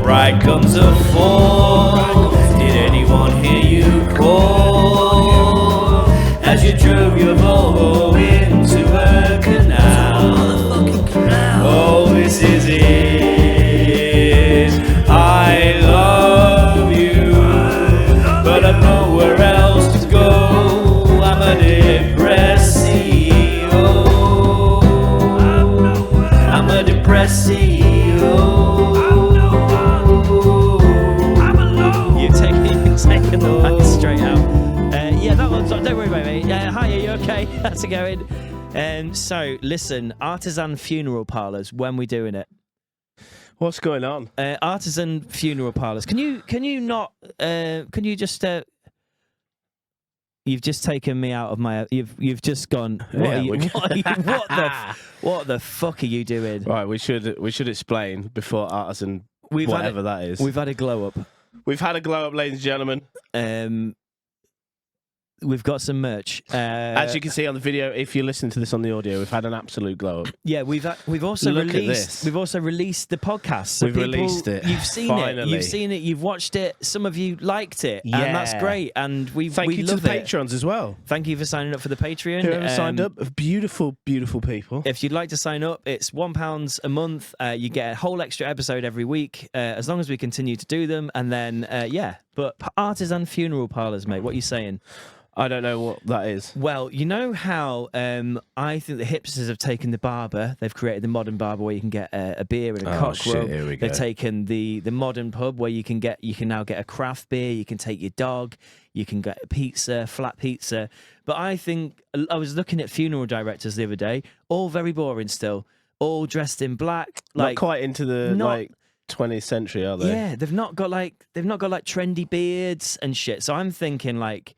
right comes a fall. Did anyone hear you call as you drove your Volvo into a canal? Oh, this is it. I love you, but I've nowhere else to go. I'm a depressio. I'm a depressio. You've taken the line straight out. Yeah, that one's. Don't worry about me. Yeah, hi, are you okay? How's it going? So listen, artisan funeral parlours. When we doing it? What's going on? Artisan funeral parlours. Can you not? Can you just? You've just taken me out of my. You've just gone. What the fuck are you doing? Right, we should explain before artisan. Whatever that is. We've had a glow up. We've had a glow up, ladies and gentlemen. We've got some merch. As you can see on the video, if you listen to this on the audio, we've had an absolute glow up. Yeah, we've also released the podcast. So released it. You've seen Finally. it. You've seen it. You've watched it. Some of you liked it, Yeah. and that's great. And we Thank you to love the it. patrons as well. Thank you for signing up for the Patreon. Whoever signed up, beautiful, beautiful people. If you'd like to sign up, it's £1 a month. You get a whole extra episode every week, as long as we continue to do them. And then, but artisan funeral parlours, mate. What are you saying? I don't know what that is. Well, you know how I think the hipsters have taken the barber. They've created the modern barber where you can get a beer and a cock rub. Here we go. They've taken the modern pub where you can now get a craft beer. You can take your dog. You can get a pizza, flat pizza. But I think I was looking at funeral directors the other day. All very boring still. All dressed in black. Not quite into the 20th century, are they? Yeah, they've not got trendy beards and shit. So I'm thinking like.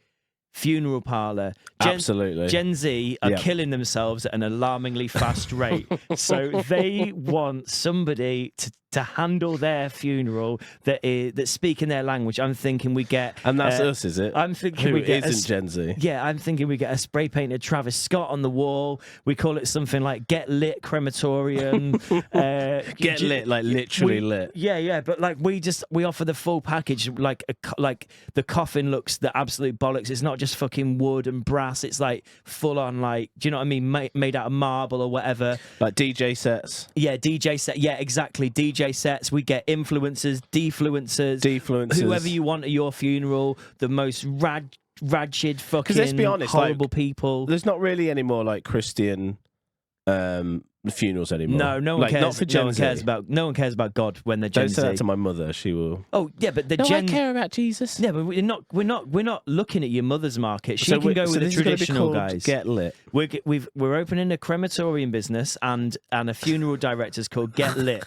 Funeral parlour. Absolutely. Gen Z are killing themselves at an alarmingly fast rate. So they want somebody to handle their funeral that's speaking their language. I'm thinking we get... And that's us, is it? I'm thinking Who we get... isn't Gen Z? Yeah, I'm thinking we get a spray-painted Travis Scott on the wall. We call it something like Get Lit Crematorium. Get lit, like literally lit. Yeah, but like we offer the full package. Like the coffin looks the absolute bollocks. It's not just fucking wood and brass. It's like full on, like, do you know what I mean? Made out of marble or whatever. Like DJ sets. Yeah, DJ set. Yeah, exactly. DJ sets. We get influencers, defluencers, whoever you want at your funeral. The most ratchet fucking let's be honest, horrible people. There's not really any more like Christian funerals anymore. No one cares. Not for Gen No one cares about God when they're Gen Don't Z. say that to my mother. She will. Oh yeah, but I care about Jesus. Yeah, but we're not looking at your mother's market. She can go with the traditional guys. Get lit. We're opening a crematorium business and a funeral director's called Get Lit,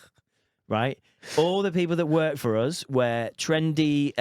right? All the people that work for us wear trendy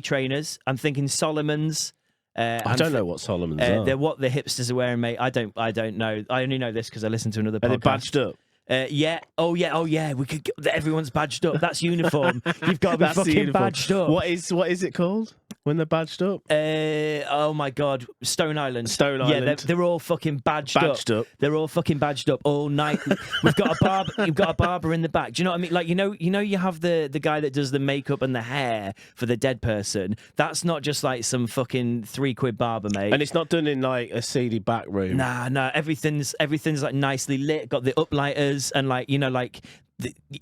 trainers. I'm thinking Solomon's. I don't know what Solomon's are. They're what the hipsters are wearing, mate. I don't know. I only know this because I listened to another podcast. Are they badged up? Yeah. Oh yeah. We could. Everyone's badged up. That's uniform. You've got to be fucking badged up. What is it called when they're badged up? Oh my God, Stone Island. Yeah, they're all fucking badged up. They're all fucking badged up all night. We've got a barber. You've got a barber in the back. Do you know what I mean? Like you know, you have the guy that does the makeup and the hair for the dead person. That's not just like some fucking £3 barber, mate. And it's not done in like a seedy back room. Nah. Everything's like nicely lit. Got the uplighters and like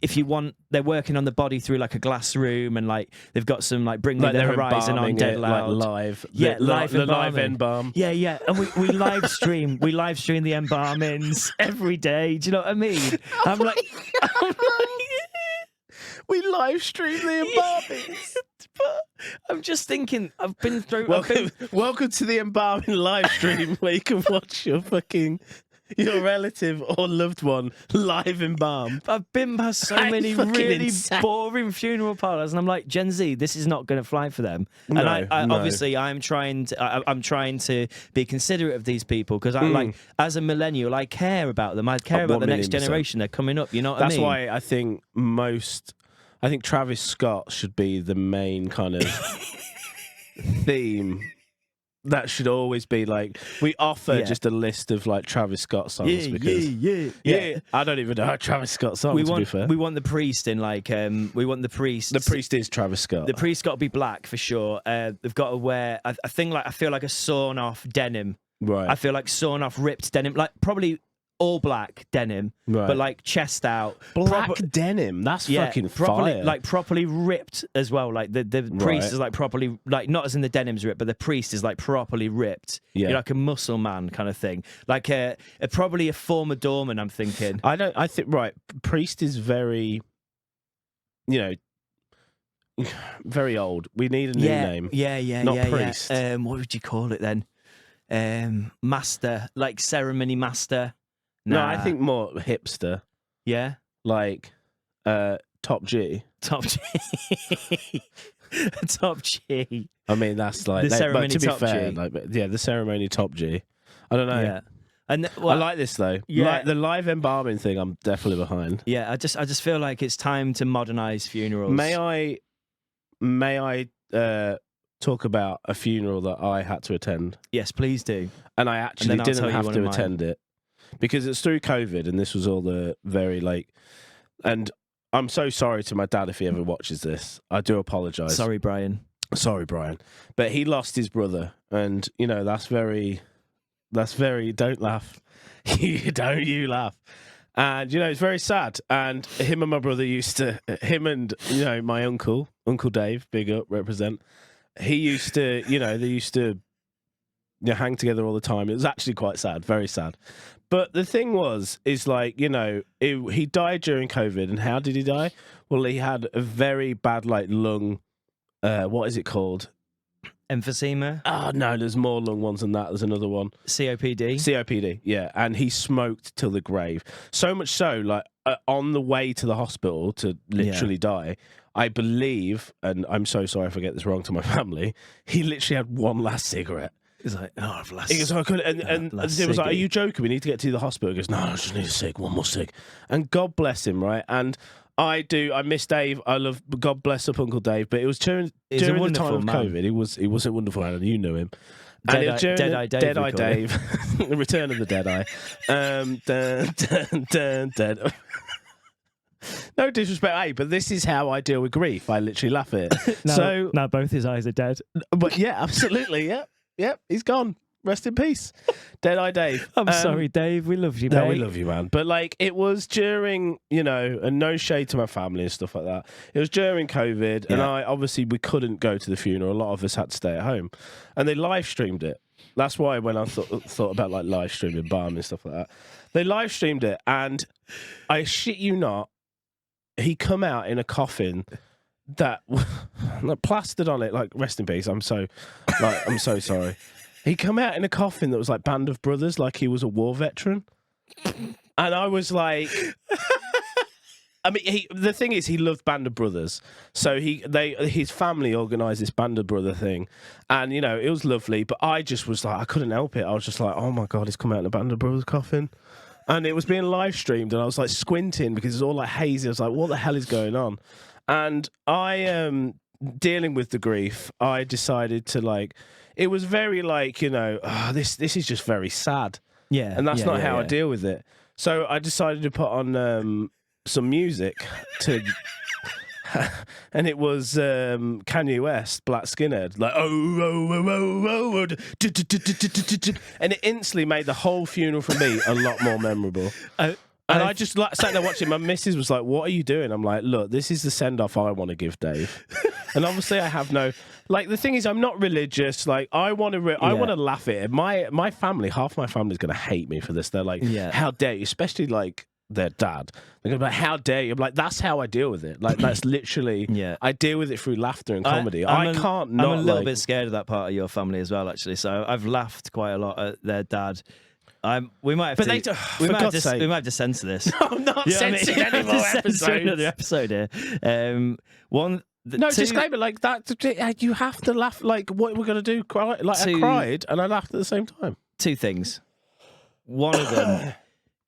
if you want, they're working on the body through like a glass room and like they've got some like Bring Me the Horizon on dead loud, like live. Yeah, live embalm. Yeah, and we live stream the embalmings every day. Do you know what I mean? I'm like we live stream the embalmings. But I'm just thinking, I've been through. Welcome to the embalming live stream where you can watch your relative or loved one live embalmed. I've been past so many really boring funeral parlours, and I'm like, Gen Z, this is not going to fly for them. And obviously, I'm trying to be considerate of these people because like as a millennial, I care about them. I care about the next generation. They're coming up. You know what I mean? That's why I think Travis Scott should be the main kind of theme that should always be like we offer just a list of like Travis Scott songs because I don't even know Travis Scott songs. To be fair, we want the priest in like we want the priest. The priest is Travis Scott. The priest got to be black for sure. They've got to wear I feel like a sawn off denim. Right. I feel like sawn off ripped denim, like probably all black denim, but like chest out, black denim. That's fucking properly, fire. like properly ripped as well. Like the priest is like properly, like not as in the denim's ripped, but the priest is like properly ripped. Yeah, you're like a muscle man kind of thing. Like probably a former doorman. I'm thinking. I think priest is very, very old. We need a new name. Not priest. What would you call it then? Master, like ceremony master. No, I think more hipster. Yeah, like Top G. Top G. Top G. I mean, that's like the ceremony. But to top be fair, G. The ceremony Top G. I don't know. Yeah. And I like this though. Yeah. Like the live embalming thing, I'm definitely behind. Yeah, I just feel like it's time to modernize funerals. May I talk about a funeral that I had to attend? Yes, please do. And I actually didn't have to attend mine. it because it's through COVID, and this was all the very and I'm so sorry to my dad if he ever watches this. I do apologise. Sorry, Brian. But he lost his brother, and that's very. Don't laugh. Don't you laugh. And it's very sad. And him and my brother and my Uncle Dave, big up, represent. He used to, they used to hang together all the time. It was actually quite sad, very sad. But the thing is like, he died during COVID. And how did he die? Well, he had a very bad lung, what is it called? Emphysema? Oh, no, there's more lung ones than that. There's another one. COPD, yeah. And he smoked till the grave. So much so, on the way to the hospital to literally die, I believe, and I'm so sorry if I get this wrong to my family, he literally had one last cigarette. He's like, I've last... He goes, I couldn't. And it was like, are you joking? We need to get to the hospital. He goes, no, I just need a cig, one more cig. And God bless him, right? And I miss Dave. I love, God bless up Uncle Dave. But it was during the time of COVID. He was a wonderful man, and you knew him. And it was Dead-Eye Dave. Dead-Eye Dave. The return of the Dead-Eye. Dead. No disrespect, but this is how I deal with grief. I literally laugh at it. Now both his eyes are dead. But yeah, absolutely, Yep, he's gone. Rest in peace. Dead-Eye Dave. I'm sorry, Dave. We love you, mate. No, we love you, man. But it was during, and no shade to my family and stuff like that. it was during COVID, and we couldn't go to the funeral. A lot of us had to stay at home. And they live streamed it. That's why when I thought about live streaming balm and stuff like that, they live streamed it, and I shit you not, he come out in a coffin that plastered on it, rest in peace. I'm so sorry. He come out in a coffin that was like Band of Brothers, like he was a war veteran. And I was like, I mean, the thing is, he loved Band of Brothers, so his family organised this Band of Brother thing, and it was lovely. But I just was like, I couldn't help it. I was just like, oh my god, he's come out in a Band of Brothers coffin. And it was being live streamed, and I was like squinting because it's all hazy. I was like, what the hell is going on? And I am dealing with the grief. I decided to it was very this is just very sad. Yeah. And that's not how I deal with it. So I decided to put on some music to and it was Kanye West, Black Skinhead, and it instantly made the whole funeral for me a lot more memorable. And I just sat there watching. My missus was like, "What are you doing?" I'm like, "Look, this is the send off I want to give Dave." And obviously, I have no the thing is, I'm not religious. I want to laugh at it. My family, half my family is going to hate me for this. They're like, "How dare you?" Especially their dad. They're going to be like, "How dare you?" I'm like, that's how I deal with it. That's literally. I deal with it through laughter and comedy. I'm a little bit scared of that part of your family as well, actually. So I've laughed quite a lot at their dad. We might have we might have to censor this. I'm not censoring any more episodes. Another episode here. Disclaimer that you have to laugh. What we're gonna do? Cry? I cried and I laughed at the same time. Two things. One of them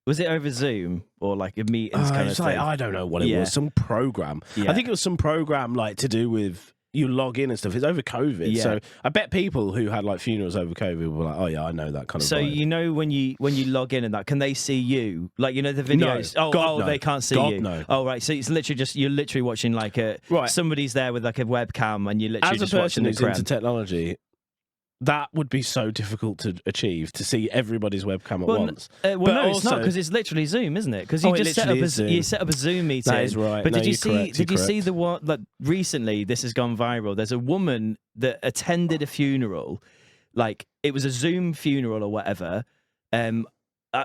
was it over Zoom or a meetings kind of thing? I don't know what it was. Some program. Yeah. I think it was some program to do with you log in and stuff. It's over COVID, Yeah. so I bet people who had like funerals over COVID were like, "Oh yeah, I know that kind of." So vibe. you know when you log in and that, can they see you? Like you know the videos. No. God, no. They can't see God, you. no. Oh right. So it's literally just you're literally watching like somebody's there with like a webcam and you're literally As a just watching person the who's creme. into technology, that would be so difficult to achieve, to see everybody's webcam at once. Well, But no, it's also- not, because it's literally Zoom, isn't it? Because you Oh, it just set up literally a is Zoom. you set up a Zoom meeting. That is right. But No, did you you're see? correct, Did you're you see correct. the one like recently? This has gone viral. There's a woman that attended a funeral, like it was a Zoom funeral or whatever.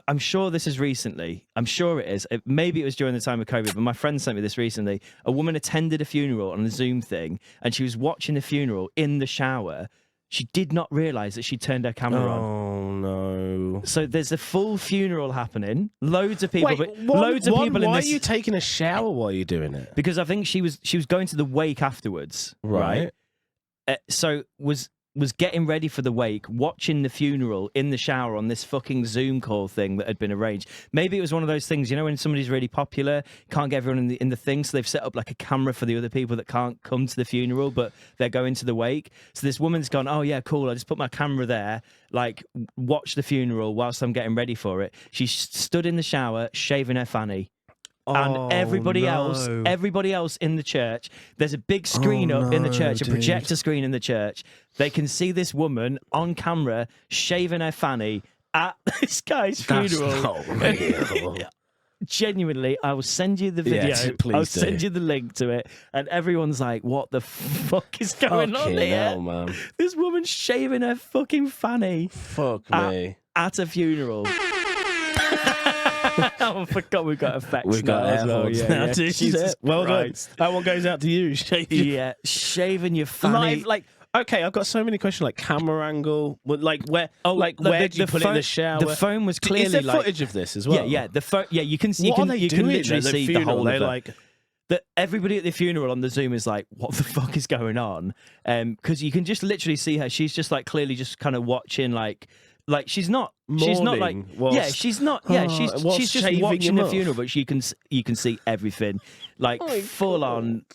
I'm sure this is recently. I'm sure it is. Maybe it was during the time of COVID, but my friend sent me this recently. A woman attended a funeral on a Zoom thing, and she was watching the funeral in the shower. She did not realise that she turned her camera on. Oh no! So there's a full funeral happening. Loads of people, Wait, loads of people in why this. are you taking a shower while you're doing it? Because I think she was going to the wake afterwards, right? So was getting ready for the wake, watching the funeral in the shower on this fucking Zoom call thing that had been arranged. Maybe it was one of those things, you know, when somebody's really popular, can't get everyone in the thing, so they've set up like a camera for the other people that can't come to the funeral, but they're going to the wake. So this woman's gone, oh yeah, cool, I just put my camera there, like watch the funeral whilst I'm getting ready for it. She stood in the shower, shaving her fanny. And everybody else in the church, there's a big screen up in the church, a projector screen in the church. They can see this woman on camera shaving her fanny at this guy's funeral. That's not real. Genuinely, I will send you the video. Yes, please I'll do. send you the link to it. And everyone's like, what the fuck is going on Fucking here? hell, man. This woman's shaving her fucking fanny Fuck me. at a funeral. Oh, I forgot we've got effects. We've got now as air well. horns Yeah, now. yeah. Jesus. Well done. Christ. That one goes out to you. Yeah, shaving your fanny. Like, okay, I've got so many questions, like camera angle, like where, where do you put it in the shower? The phone was clearly Is there like footage of this as well? Yeah. The phone. Yeah, you can see. What are they you doing can literally at the see funeral? the whole They're of it. like, That everybody at the funeral on the Zoom is like, what the fuck is going on? Because you can just literally see her. She's just like clearly just kind of watching like she's not like whilst- she's just shaving watching him the off. funeral, but you can see everything, like full on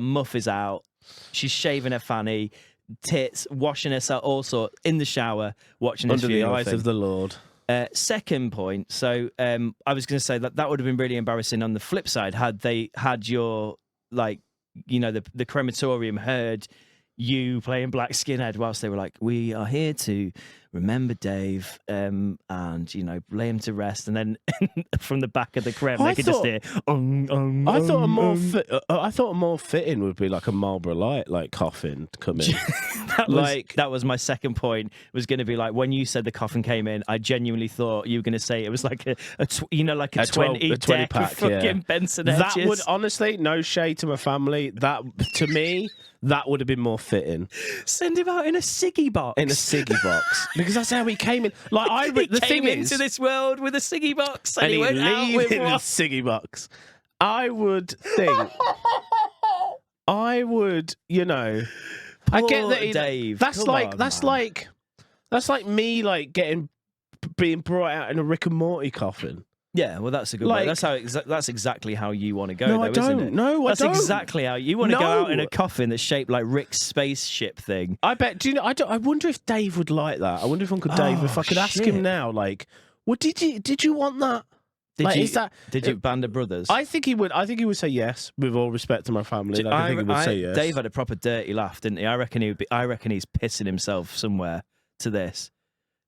muff is out. She's shaving her fanny, tits, washing herself, all sorts in the shower, watching this under the funeral eyes thing. of the Lord. Second point, so I was going to say that would have been really embarrassing on the flip side had they had your, like, you know, the crematorium heard you playing Black Skinhead whilst they were like, we are here to remember Dave and, you know, lay him to rest. And then from the back of the creme, they could just hear, I thought a more fitting would be like a Marlboro Light, like coffin to come in. that was my second point, was going to be like, when you said the coffin came in, I genuinely thought you were going to say it was like a 20 deck pack, of fucking Benson edges. That would, honestly, no shade to my family, that, to me, that would have been more fitting. Send him out in a ciggy box. In a ciggy box. Because that's how he came in. Like, the thing into this world with a ciggy box, and he went out leave with in a one. ciggy box. I would think. You know. I get that. Dave. That's Come like on, that's man. like that's like me like being brought out in a Rick and Morty coffin. Yeah, well, that's a good Like- way. That's exactly how you want to go. No, though, I Isn't don't. it? No, I that's don't. exactly how you want to go No. out in a coffin that's shaped like Rick's spaceship thing. I bet. Do you know? I wonder if Dave would like that. I wonder if Uncle Dave, if I could ask shit. him now, like, well, did you want that? Did Like, you? is that- Did you Band of Brothers? I think he would. I think he would say yes, with all respect to my family. Like, I think he would say yes. Dave had a proper dirty laugh, didn't he? I reckon he's pissing himself somewhere to this,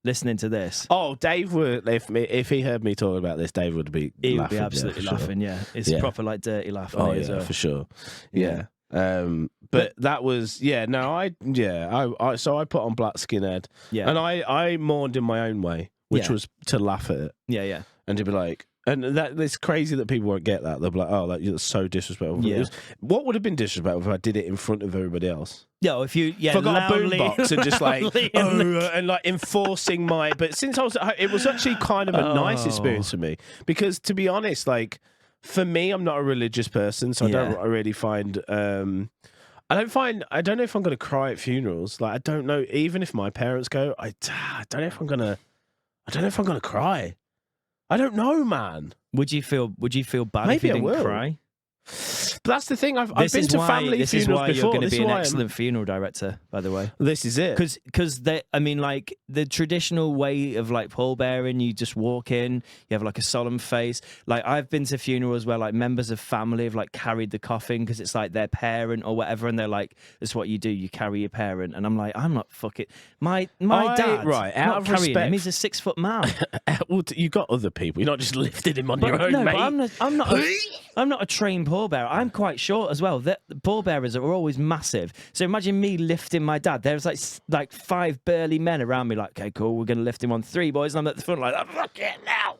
listening to this. Oh, Dave would. If he heard me talking about this, Dave would be. He would laughing, be absolutely for sure. laughing. Yeah, it's Yeah. proper like dirty laugh. Oh as yeah, well. for sure. Yeah. But that was so I put on Black Skinhead. Yeah. And I mourned in my own way, which Yeah. was to laugh at it Yeah. and to be like, and that it's crazy that people won't get that. They'll be like, oh, that's so disrespectful. Yeah. What would have been disrespectful if I did it in front of everybody else? Yeah, if you If I got a loudly- boombox and just like, loudly and like enforcing my. But since I was at home, it was actually kind of a nice Oh. experience for me because, to be honest, like for me, I'm not a religious person, so I Yeah. don't really find. I don't know if I'm going to cry at funerals. Like I don't know, even if my parents go, I don't know if I'm gonna cry. I don't know, man. Would you feel bad if Maybe you I didn't will. cry? But that's the thing. I've been to family this is funerals why before. you're going to This be is an why excellent funeral director, by the way. This is it. Because I mean, like the traditional way of like pallbearing, you just walk in, you have like a solemn face. Like I've been to funerals where like members of family have like carried the coffin because it's like their parent or whatever, and they're like, "That's what you do. You carry your parent." And I'm like, I'm not fucking my dad. Right, out not of carrying respect, him. He's a 6-foot man. Well, you got other people. You're not just lifted him on your own, no, mate. but I'm not a trained pallbearer. I'm quite short as well. The pallbearers are always massive. So imagine me lifting my dad. There's like 5 burly men around me. Like, okay, cool. We're gonna lift him on 3, boys. And I'm at the front like, fuck it now.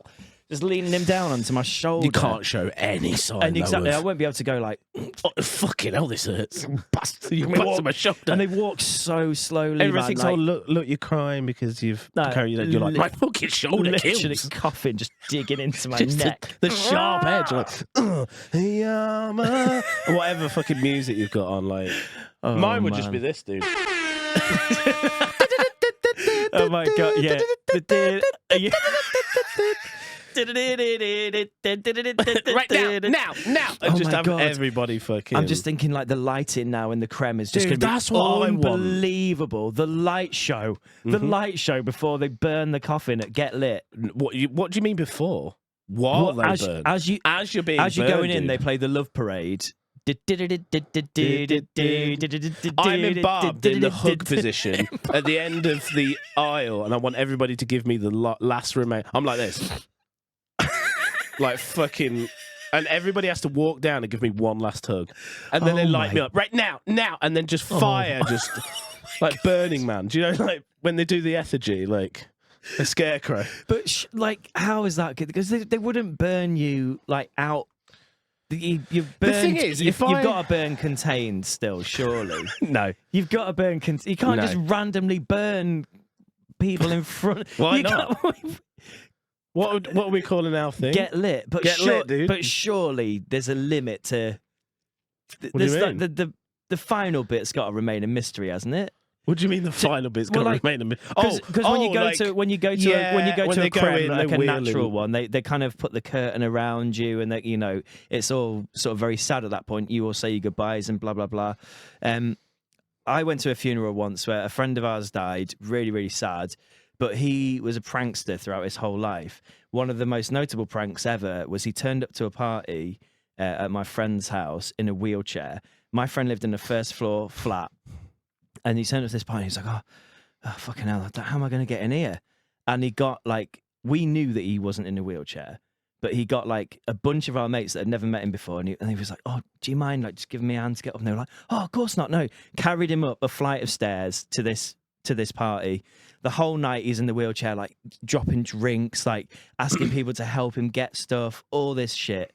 Just leaning him down onto my shoulder. You can't show any sign. And exactly, I won't be able to go like, oh, fucking hell, this hurts. You bust my shoulder. And they walk so slowly. Everything's man, like, look, you're crying because you've carried. You're like, my fucking shoulder literally kills. coughing, just digging into my neck. The sharp edge, like, whatever fucking music you've got on, like, mine would just be this, dude. Oh my god, yeah. Right now. I just have everybody fucking. I'm just thinking like the lighting now in the creme is just Dude, going to be that's what I want. unbelievable. The light show, before they burn the coffin at Get Lit. What do you mean before? While they burn? As you're going in, they play the Love Parade. I'm embalmed in the hug position at the end of the aisle, and I want everybody to give me the last remain. I'm like this. Like fucking, and everybody has to walk down and give me one last hug, and then they light me up right now, and then just fire, just like Burning Man. Do you know, like when they do the effigy, like a scarecrow? But like, how is that good? Because they wouldn't burn you like out. You've burned, the thing is, you've got to burn contained still, surely. No, you've got to burn. You can't just randomly burn people in front. Why not? What are we calling our thing? Get lit, but lit, dude. But surely there's a limit to. What do you mean? The final bit's got to remain a mystery, hasn't it? What do you mean the final bit's got to remain a mystery? Because when you go to a creme, like a natural one, they kind of put the curtain around you, and you know it's all sort of very sad at that point. You all say your goodbyes and blah blah blah. I went to a funeral once where a friend of ours died, really really sad. But he was a prankster throughout his whole life. One of the most notable pranks ever was he turned up to a party at my friend's house in a wheelchair. My friend lived in a first floor flat, and he turned up to this party. He's like, oh fucking hell, how am I going to get in here? And he got like, we knew that he wasn't in a wheelchair, but he got like a bunch of our mates that had never met him before, and he was like, oh, do you mind like just giving me a hand to get up? And they were like, oh, of course not. No, carried him up a flight of stairs to this party. The whole night he's in the wheelchair, like dropping drinks, like asking people to help him get stuff, all this shit.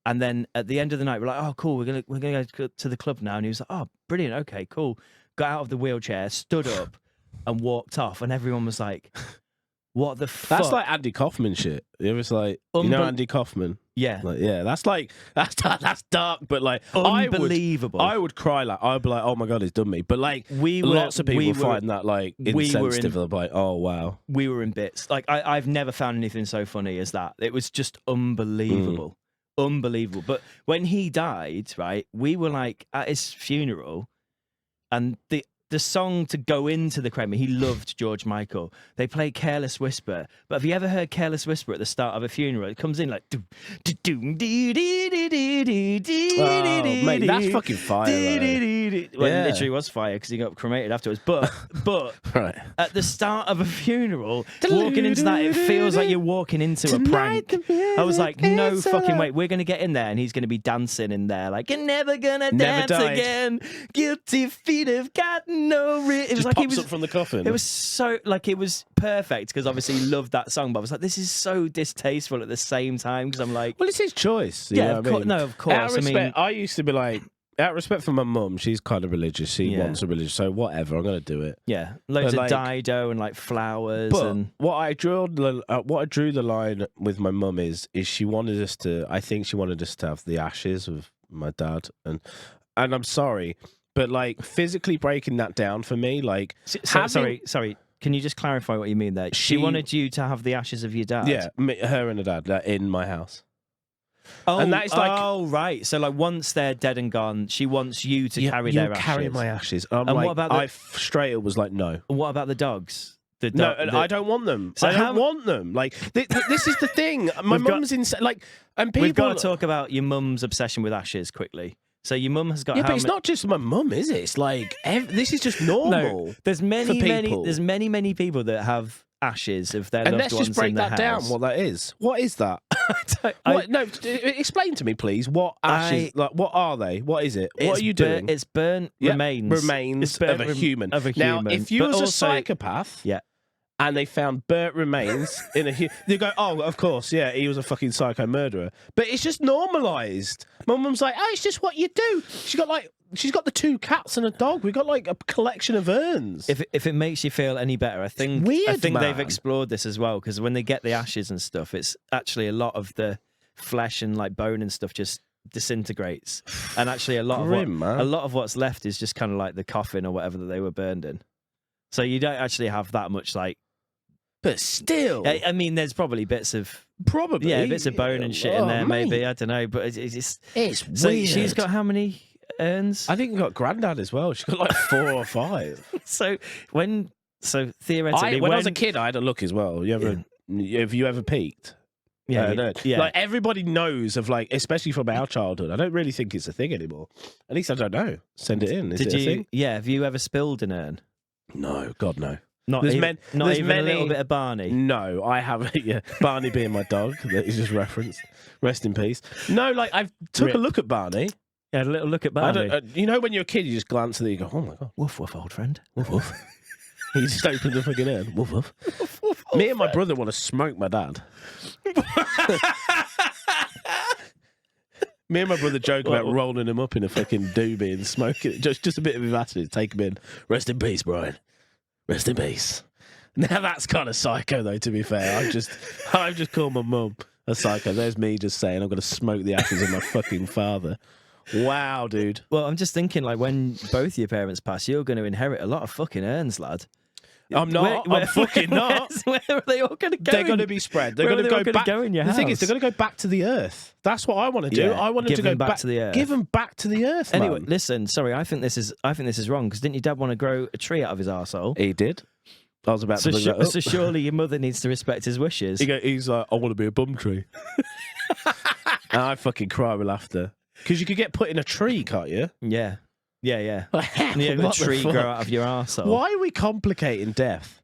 And then at the end of the night, we're like, oh, cool, we're gonna go to the club now. And he was like, oh, brilliant, okay, cool. Got out of the wheelchair, stood up, and walked off. And everyone was like, what the fuck? That's like Andy Kaufman shit. It was like, you know Andy Kaufman? Yeah. Like, yeah, that's dark, but like unbelievable. I would cry, like I'd be like, oh my god, he's done me. But like lots of people find that like insensitive. They're like, oh wow. We were in bits. Like I've never found anything so funny as that. It was just unbelievable. Unbelievable. But when he died, right, we were like at his funeral, and the song to go into the creme, he loved George Michael. They play Careless Whisper. But have you ever heard Careless Whisper at the start of a funeral? It comes in like... Oh, mate, that's fucking fire. Well, it literally was fire because he got cremated afterwards. But right. At the start of a funeral, walking into that, it feels like you're walking into a prank. I was like, no fucking way. We're going to get in there and he's going to be dancing in there like, you're never going to dance again. Guilty feet have gotten no it was just like pops he was up from the coffin. It was so like it was perfect because obviously he loved that song, but I was like, this is so distasteful at the same time because I'm like, well, it's his choice. Yeah, of course. No, of course. Out of respect, I used to be like, out of respect for my mum, she's kind of religious. She wants a religion, so whatever, I'm gonna do it. Yeah, loads of Dido and like flowers. But and what I drew the line with my mum is she wanted us to. I think she wanted us to have the ashes of my dad, and I'm sorry. But like physically breaking that down for me, like sorry. Can you just clarify what you mean there? She wanted you to have the ashes of your dad. Yeah, her and her dad in my house. Oh, and that is like, oh, right. So, like, once they're dead and gone, she wants you to carry their ashes. Carry my ashes. And I'm And like, what about the- I straight up was like, no. What about the dogs? No, I don't want them. So I don't want them. Like, this is the thing. My We've got- mum's insane. Like, and people. We've got to talk about your mum's obsession with ashes quickly. So your mum has got. Yeah, but it's not just my mum, is it? It's like this is just normal. No, there's many, for many. people. There's many people that have ashes of their And loved let's ones just break in their that down. house. What that is? What is that? No, explain to me, please. What ashes? Like, what are they? What is it? What are you doing? It's burnt remains. Remains burnt of a human. Now, if you was a psychopath, yeah. and they found burnt remains in a they go, oh, of course, yeah, he was a fucking psycho murderer. But it's just normalised. My mum's like, oh, it's just what you do. She's got the 2 cats and a dog. We've got like a collection of urns. If it makes you feel any better, I think Weird, they've man. explored this as well, because when they get the ashes and stuff, it's actually a lot of the flesh and like bone and stuff just disintegrates, and actually a lot of what's left is just kind of like the coffin or whatever that they were burned in. So you don't actually have that much like. But still, I mean, there's probably bits of bits of bone and shit in there, mate. maybe. I don't know, but it's just It's so weird. she's got how many urns? I think you got granddad as well. She's got like 4 or 5. So theoretically, When I was a kid, I had a look as well. Have you ever peeked? No. Like everybody knows of like, especially from our childhood. I don't really think it's a thing anymore. At least I don't know. Send it in. Is it a thing? Yeah. Have you ever spilled an urn? No, God no. Not There's even, men- not there's even many- a little bit of Barney. No, I haven't. Yeah, Barney being my dog that is just referenced. Rest in peace. No, like I've took a look at Barney. Yeah, a little look at I Barney. don't, you know, when you're a kid, you just glance at it, you go, "Oh my god, Woof woof, old friend. woof woof." He just opened the fucking urn. Woof woof. Me and my brother want to smoke my dad. Me and my brother joke about rolling him up in a fucking doobie and smoking it. Just a bit of vivacity. Take him in. Rest in peace, Brian. Rest in peace. Now that's kind of psycho, though. To be fair, I've just called my mum a psycho. There's me just saying I'm going to smoke the ashes of my fucking father. Wow, dude. Well, I'm just thinking, like, when both your parents pass, you're going to inherit a lot of fucking urns, lad. I'm not. I'm fucking not. Where are they all going to go? They're going to be spread. They're going to go back. Go in your the thing is, house? they're going to go back to the earth. That's what I want to do. Yeah, I want them give to go them back to the earth. Give them back to the earth. Anyway, man. listen. Sorry, I think this is wrong. Because didn't your dad want to grow a tree out of his arsehole? He did. I was about to bring that up. So surely your mother needs to respect his wishes. He's like, I want to be a bum tree. And I fucking cry with laughter. Because you could get put in a tree, can't you? Yeah. Yeah. What Yeah, the the tree fuck? grow out of your arsehole. Why are we complicating death?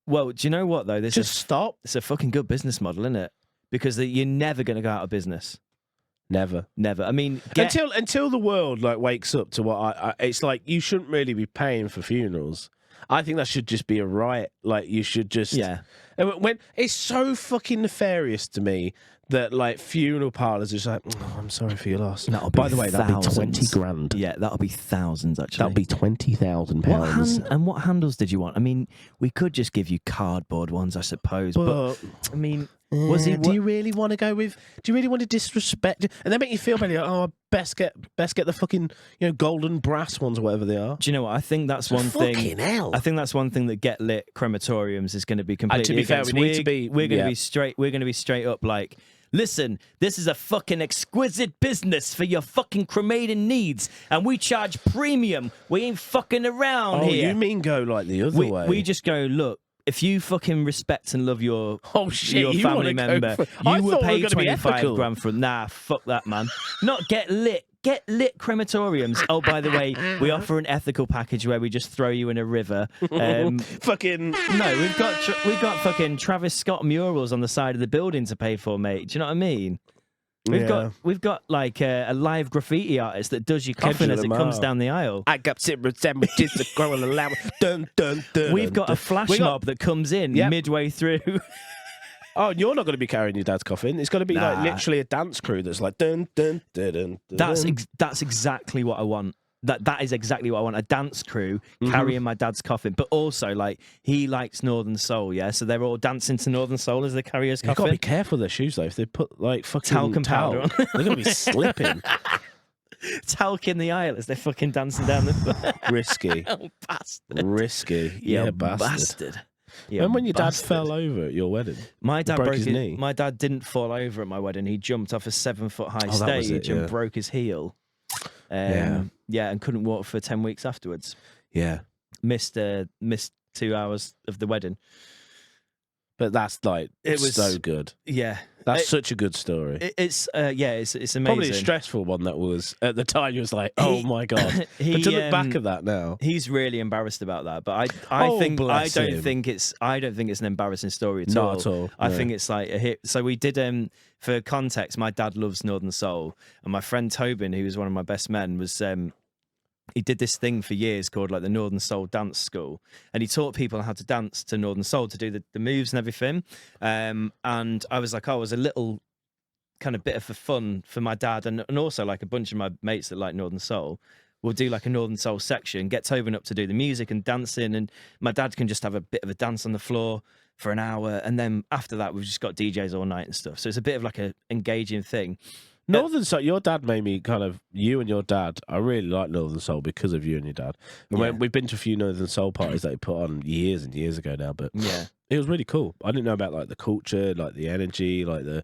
Well, do you know what though? This Just is stop. it's a fucking good business model, isn't it? Because you're never going to go out of business. Never. Never. I mean, Until the world like wakes up to what I it's like you shouldn't really be paying for funerals. I think that should just be a right. Like you should just And when it's so fucking nefarious to me that like funeral parlours are just like, oh, I'm sorry for your loss. By the way, that'd be 20 grand. Yeah, that'll be thousands actually. That'll be £20,000. What handles did you want? I mean, we could just give you cardboard ones, I suppose. But I mean, do you really want to go with? Do you really want to disrespect? And they make you feel better. Like, oh, best get the fucking golden brass ones, or whatever they are. Do you know what? I think that's one thing. Fucking hell. I think that's one thing that Get Lit crematoriums is going to be completely. To be fair, against. we need to be. We're going to be straight. We're going to be straight up like. Listen, this is a fucking exquisite business for your fucking cremating needs, and we charge premium. We ain't fucking around here. Oh, you mean go like the other way? We just go, look, if you fucking respect and love your you family member, you will pay 25 ethical. grand for nah, fuck that, man. Not Get Lit. Get Lit crematoriums. Oh, by the way, we offer an ethical package where we just throw you in a river. Fucking No, we've got fucking Travis Scott murals on the side of the building to pay for, mate. Do you know what I mean? We've got like a live graffiti artist that does your coffin as it comes down the aisle. I got sandwiches to grow a lamb. Dun dun dun. We've got a flash mob that comes in midway through. Oh, you're not going to be carrying your dad's coffin. It's going to be like Nah. literally a dance crew that's like dun dun dun dun. dun. That's exactly what I want. That is exactly what I want. A dance crew carrying my dad's coffin, but also like he likes Northern Soul, yeah. So they're all dancing to Northern Soul as they carry his You've got coffin. to be careful with their shoes though. If they put like fucking Talcum powder on. they're going to be slipping. Talc in the aisle as they're fucking dancing down the Risky. Oh, bastard. Risky. Yeah, Yeah, bastard. Yeah, And when your dad bastard. fell over at your wedding, My dad broke his knee. My dad didn't fall over at my wedding. He jumped off a 7-foot high that was stage it, yeah. and broke his heel. Yeah. Yeah, and couldn't walk for 10 weeks afterwards. Yeah. Missed 2 hours of the wedding. But that's like, It was so good. Yeah. That's such a good story. It's amazing. Probably a stressful one that was, at the time, you was like, oh my God. But to look back at that now. He's really embarrassed about that. But I Oh, think, I bless don't him. think it's an embarrassing story at all. Not at all. I no. think it's like a hit. So we did, for context, my dad loves Northern Soul. And my friend Tobin, who was one of my best men, was, he did this thing for years called like the Northern Soul Dance School, and he taught people how to dance to Northern Soul, to do the moves and everything. And I was like, I was a little kind of bit of for fun for my dad, and also like a bunch of my mates that like Northern Soul. We'll do like a Northern Soul section, get Tobin up to do the music and dancing, and my dad can just have a bit of a dance on the floor for an hour, and then after that we've just got DJs all night and stuff. So it's a bit of like a engaging thing. Northern Soul, your dad made me kind of, you and your dad, I really like Northern Soul because of you and your dad. And Yeah. we've been to a few Northern Soul parties that he put on years and years ago now, but Yeah. it was really cool. I didn't know about like the culture, like the energy, like the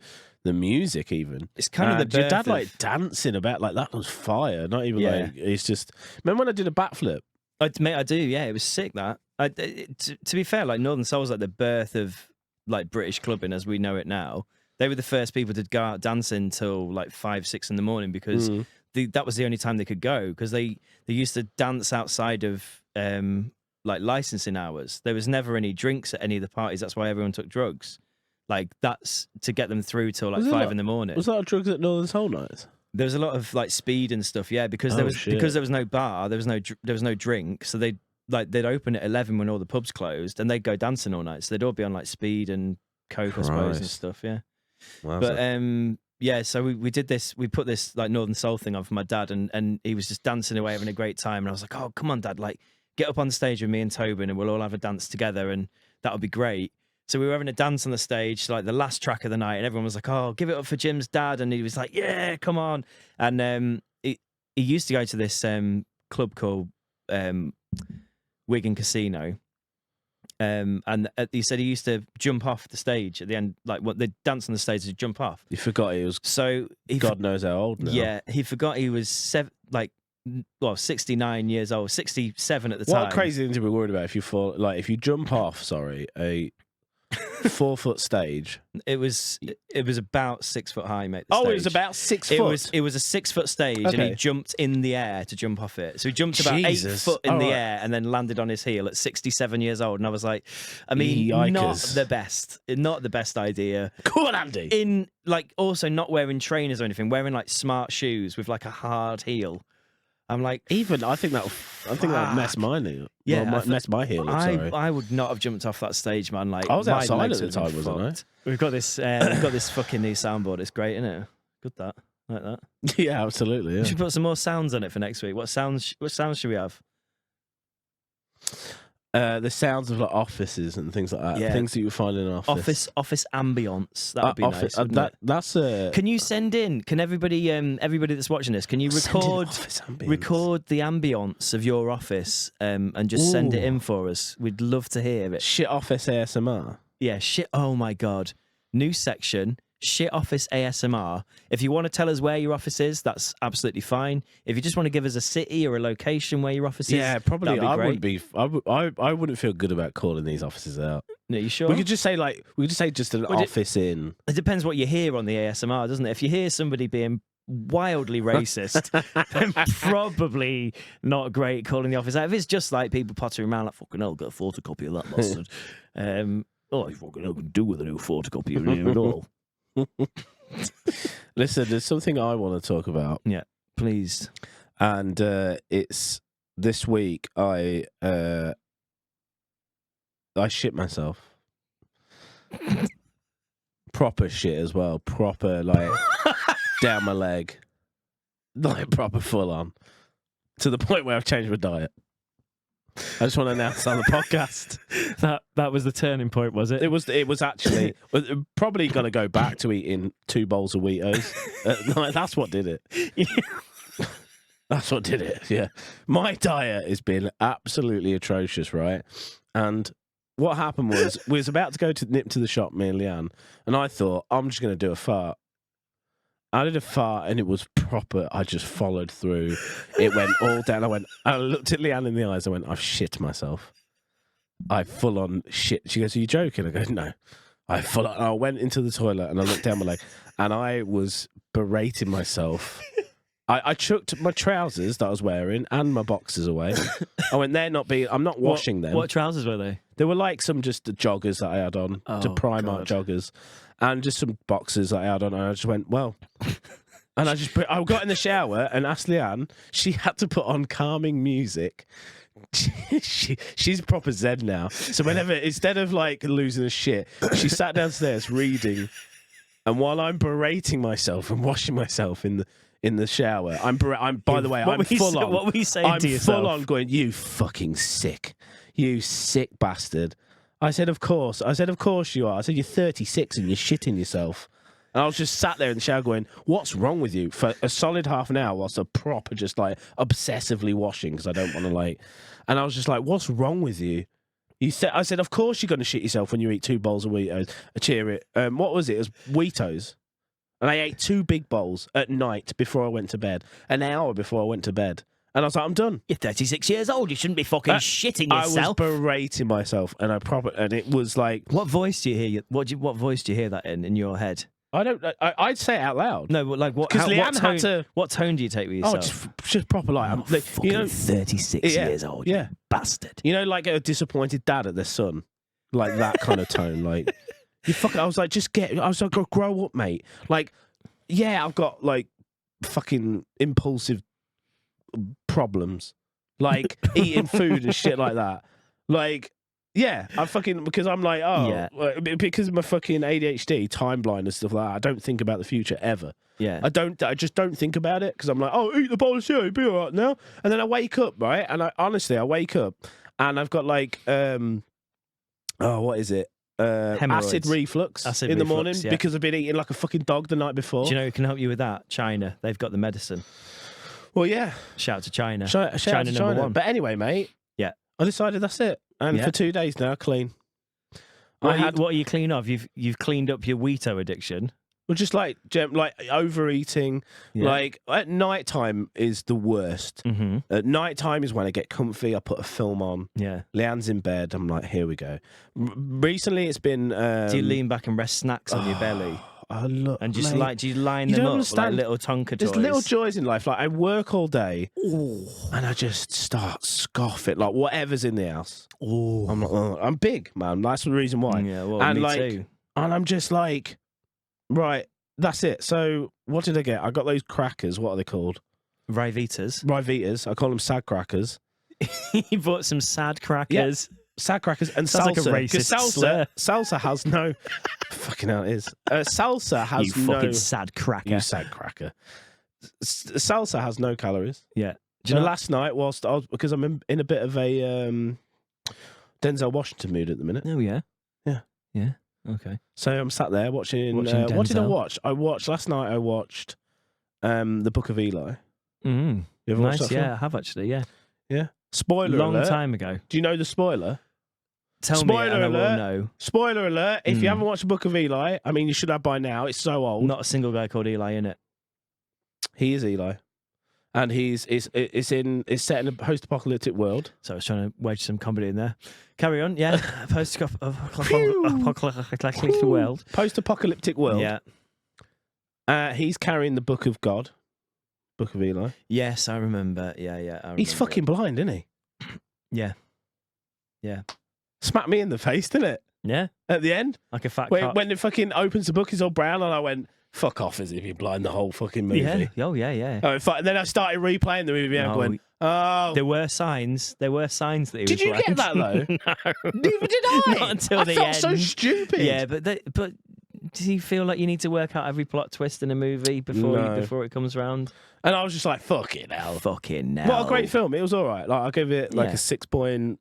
music even. It's kind of the your birth dad of- like dancing about, like that was fire. Not even Yeah. like, it's just, remember when I did a backflip? Mate, I do. Yeah, it was sick. That to be fair, like Northern Soul was like the birth of like British clubbing as we know it now. They were the first people to go out dancing till like 5, 6 in the morning because that was the only time they could go, because they used to dance outside of like licensing hours. There was never any drinks at any of the parties. That's why everyone took drugs. Like that's to get them through till like Was there 5 not- in the morning. Was that drugs at Northern Soul nights? There was a lot of like speed and stuff, yeah, because Oh, shit. because there was no bar, there was no drink, so they'd open at 11 when all the pubs closed, and they'd go dancing all night. So they'd all be on like speed and coke, I suppose, and Christ. stuff, yeah. Wow, But yeah, so we did this. We put this like Northern Soul thing on for my dad, and he was just dancing away, having a great time. And I was like, "Oh, come on, Dad! Like, get up on stage with me and Tobin, and we'll all have a dance together, and that'll be great." So we were having a dance on the stage, like the last track of the night, and everyone was like, "Oh, give it up for Jim's dad!" And he was like, "Yeah, come on!" And he used to go to this club called Wigan Casino. And he said he used to jump off the stage at the end, like what they dance on the stage to jump off. You forgot he was, So God knows how old now. yeah, he forgot he was 69 years old, 67 at the time. What a crazy thing to be worried about if you fall, like if you jump off, a 4-foot stage. It was about 6 foot high, mate. the Oh, it was stage. about 6 It foot. was a 6 foot stage, and Okay. he jumped in the air to jump off it. So he jumped about Jesus. 8 foot in the Alright. air and then landed on his heel at 67 years old. And I was like, I mean, not Yikers. the best idea. Come on, Andy. In like also not wearing trainers or anything, wearing like smart shoes with like a hard heel. I'm like, Even I think that messed my heel. Yeah, well, I thought- messed my heel. I'm sorry. I would not have jumped off that stage, man. Like I was my outside legs at the would have time, been wasn't I? fucked. We've got this fucking new soundboard. It's great, isn't it? Good that, like that. Yeah, absolutely. We Yeah. should put some more sounds on it for next week. What sounds should we have? The sounds of like offices and things like that. Yeah. Things that you would find in an office. Office ambience. That would be office. nice. wouldn't it? That's Can you send in? Can everybody that's watching this? Can you send in record office ambience. record the ambience of your office and just send it Ooh. in for us? We'd love to hear it. shit office ASMR. Yeah, shit. Oh my God. New section, shit office ASMR. If you want to tell us where your office is, that's absolutely fine. If you just want to give us a city or a location where your office is, Yeah, probably. that'd be I great. wouldn't be. I wouldn't feel good about calling these offices out. No, you sure? We could just say just an Well, office in. It depends what you hear on the ASMR, doesn't it? If you hear somebody being wildly racist, then probably not great calling the office out. If it's just like people pottering around like, fucking hell, got a photocopy of that bastard. You fucking hell can do with a new photocopy of it at all. Listen, there's something I want to talk about, Yeah, please. and it's this week. I shit myself. Proper shit as well. Proper like down my leg, like proper full on, to the point where I've changed my diet. I just want to announce on the podcast. That was the turning point, was it? It was actually probably going to go back to eating 2 bowls of Wheatos. Like, that's what did it. That's what did it. Yeah, my diet has been absolutely atrocious, right? And what happened was we was about to go to nip to the shop, me and Leanne, and I thought I'm just going to do a fart. I did a fart and it was proper. I just followed through. It went all down. I looked at Leanne in the eyes. I went, I've shit myself. I full on shit. She goes, are you joking? I go, no. I went into the toilet and I looked down my leg and I was berating myself. I chucked my trousers that I was wearing and my boxers away. I went, I'm not washing them. What trousers were they? They were like some just the joggers that I had on, to Primark joggers, and just some boxers that I had on. And I just went, well, and I got in the shower and asked Leanne, she had to put on calming music. She's proper Zen now. So whenever, instead of like losing a shit, she sat downstairs reading. And while I'm berating myself and washing myself in the shower, I'm by the way, I'm full on. What were you saying to yourself? I'm full on going, you fucking sick bastard. I said, of course you are. I said, you're 36 and you're shitting yourself. And I was just sat there in the shower going, what's wrong with you? For a solid half an hour whilst I proper just like obsessively washing because I don't want to like. And I was just like, what's wrong with you? I said, of course you're going to shit yourself when you eat 2 bowls of Wheatos. What was it? It was Wheatos. And I ate 2 big bowls at night before I went to bed. An hour before I went to bed. And I was like, I'm done. You're 36 years old. You shouldn't be fucking shitting yourself. I was berating myself, and it was like, what voice do you hear? What voice do you hear that in your head? I'd say it out loud. No, but like what? What tone do you take with yourself? Just proper like, I'm fucking 36 years old. Yeah, you bastard. You know, like a disappointed dad at their son, like that kind of tone. Like, you fucking. I was like, grow up, mate. Like, yeah, I've got like fucking impulsive problems, like eating food and shit like that. Like, yeah, because I'm like, because of my fucking ADHD, time blind and stuff like that. I don't think about the future ever. Yeah, I just don't think about it because I'm like, eat the bowl of cereal, be all right now. And then I wake up, right? And I wake up and I've got like, what is it? Acid reflux in the morning because I've been eating like a fucking dog the night before. Do you know who can help you with that? China. They've got the medicine. Well, yeah. Shout out to China. Shout out to China. Number 1. But anyway, mate. Yeah. I decided that's it. And for 2 days now, clean. What are you clean of? You've cleaned up your Wheato addiction. Well, just like overeating. Yeah. Like at night time is the worst. Mm-hmm. At night time is when I get comfy. I put a film on. Yeah. Leanne's in bed. I'm like, here we go. Recently, it's been. Do you lean back and rest snacks on your belly? And just mate, do you line them up like little Tonka toys? There's little joys in life. Like I work all day, and I just start scoffing like whatever's in the house. Ooh. I'm like, I'm big, man. That's the reason why. Yeah, well, and me too. And I'm just like, right, that's it. So what did I get? I got those crackers. What are they called? Ryvitas. I call them sad crackers. You bought some sad crackers. Yeah. Sad crackers and Sounds salsa. like a racist slur. Salsa has no. Fucking hell, it is. Salsa has you fucking sad cracker. You sad cracker. Salsa has no calories. Yeah. Do you know, last night, because I'm in a bit of a Denzel Washington mood at the minute. Oh yeah. Yeah. Yeah. Okay. So I'm sat there watching. What did I watch? Last night. I watched the Book of Eli. Mm. You ever watched that film? Yeah, I have actually. Yeah. Yeah. Spoiler alert. Long time ago. Do you know the spoiler? Tell me and I will know. Spoiler alert. If you haven't watched the Book of Eli, I mean, you should have by now. It's so old. Not a single guy called Eli in it. He is Eli. And it's set in a post-apocalyptic world. So I was trying to wedge some comedy in there. Carry on, yeah. Post-apocalyptic world. Post-apocalyptic world. Yeah. He's carrying the Book of God. Book of Eli. Yes, I remember. Yeah. I remember. He's fucking blind, isn't he? Yeah. Yeah. Smacked me in the face, didn't it? Yeah. At the end? Like a fat cock. When it fucking opens the book, he's all brown, and I went, fuck off as if you're blind the whole fucking movie. Yeah. Oh, yeah. And then I started replaying the movie and going, oh. There were signs that he was blind. Did you get that, though? No. Neither did I. Not until the end. I felt so stupid. Yeah, but do you feel like you need to work out every plot twist in a movie before it comes round? And I was just like, fucking hell. Fucking hell. What a great film. It was all right. Like, I gave it like a 6.7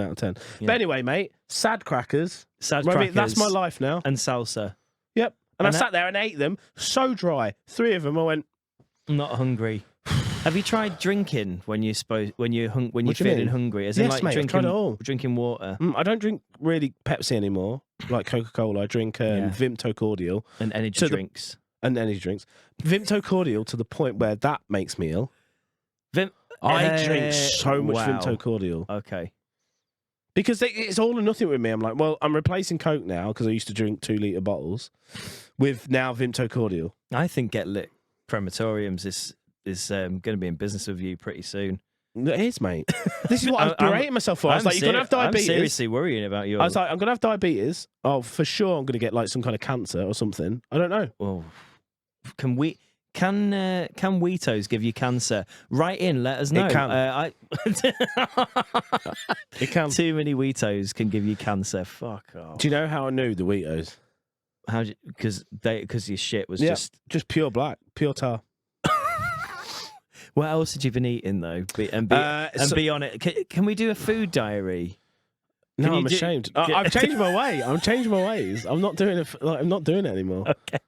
out of 10. Yeah. But anyway, mate, sad crackers. Crackers. That's my life now. And salsa. Yep. And I sat there and ate them so dry. 3 of them, I went... I'm not hungry. Have you tried drinking when you're What do you feeling mean? hungry? As in, Yes, like mate, I've tried it all. drinking water I don't drink really Pepsi anymore, like Coca-Cola. I drink Vimto cordial and energy drinks. and energy drinks. Vimto cordial to the point where that makes me ill. I drink so much Vimto cordial. Okay. Because it's all or nothing with me. I'm like, well, I'm replacing Coke now because I used to drink 2-litre bottles with now Vimto cordial. I think Get Lit Crematoriums is going to be in business with you pretty soon. It is, mate. This is what I was berating myself for. I was like, you're going to have diabetes. I'm seriously worrying about you. I was like, I'm going to have diabetes. Oh, for sure I'm going to get like some kind of cancer or something. I don't know. Oh, can Weetos give you cancer? Write in, let us know. It can. It can. Too many Weetos can give you cancer. Fuck off. Do you know how I knew the Wheatos? Because your shit was just pure black, pure tar. What else had you been eating though? Be on it. Can we do a food diary? No, I'm ashamed. I've changed my way. I'm changing my ways. I'm not doing it. I'm not doing it anymore. Okay.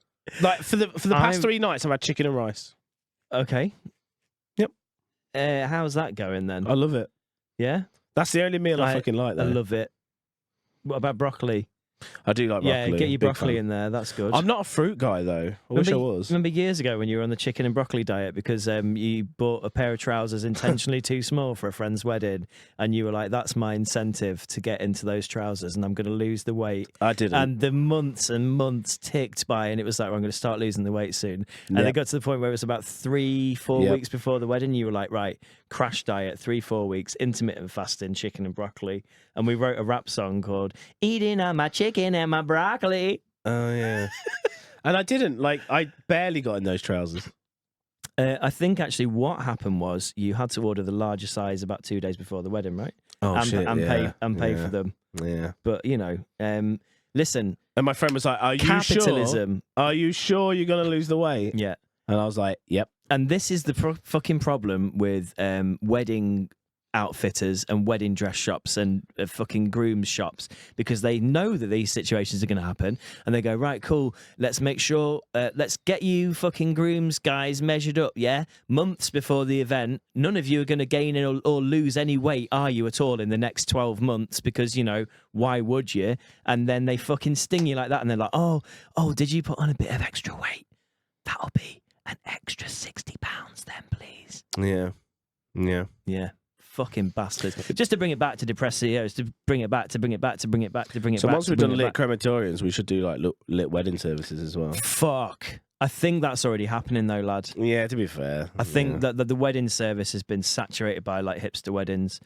Like for the past 3 nights, I've had chicken and rice. Okay. Yep. How's that going then? I love it. Yeah. That's the only meal I fucking like. Though. I love it. What about broccoli? I do like broccoli. Yeah, get your broccoli in there. That's good. I'm not a fruit guy though. I wish I was. Remember years ago when you were on the chicken and broccoli diet because you bought a pair of trousers intentionally too small for a friend's wedding, and you were like, "That's my incentive to get into those trousers, and I'm going to lose the weight." I didn't. And the months and months ticked by, and it was like, well, "I'm going to start losing the weight soon." And it got to the point where it was about 3-4 weeks before the wedding. You were like, "Right, crash diet, 3-4 weeks, intermittent fasting, chicken and broccoli." And we wrote a rap song called "Eating on My Chicken and My Broccoli." Oh yeah. And I didn't I barely got in those trousers. I think actually what happened was you had to order the larger size about 2 days before the wedding, right? Oh shit! And pay for them. Yeah. But listen. And my friend was like, "Are you capitalism? Sure? Are you sure you're gonna lose the weight?" Yeah. And I was like, "Yep." And this is the fucking problem with wedding outfitters and wedding dress shops and fucking grooms shops, because they know that these situations are going to happen, and they go, right, cool, let's make sure, let's get you fucking grooms guys measured up, yeah, months before the event. None of you are going to gain or lose any weight, are you, at all in the next 12 months, because, why would you? And then they fucking sting you like that, and they're like, oh, did you put on a bit of extra weight? That'll be an extra £60 then, please. Yeah. Fucking bastards. Just to bring it back to depressed CEOs, to bring it back. So once we've done lit crematoriums, we should do like lit wedding services as well. Fuck. I think that's already happening though, lad. Yeah, to be fair. I think that the wedding service has been saturated by like hipster weddings.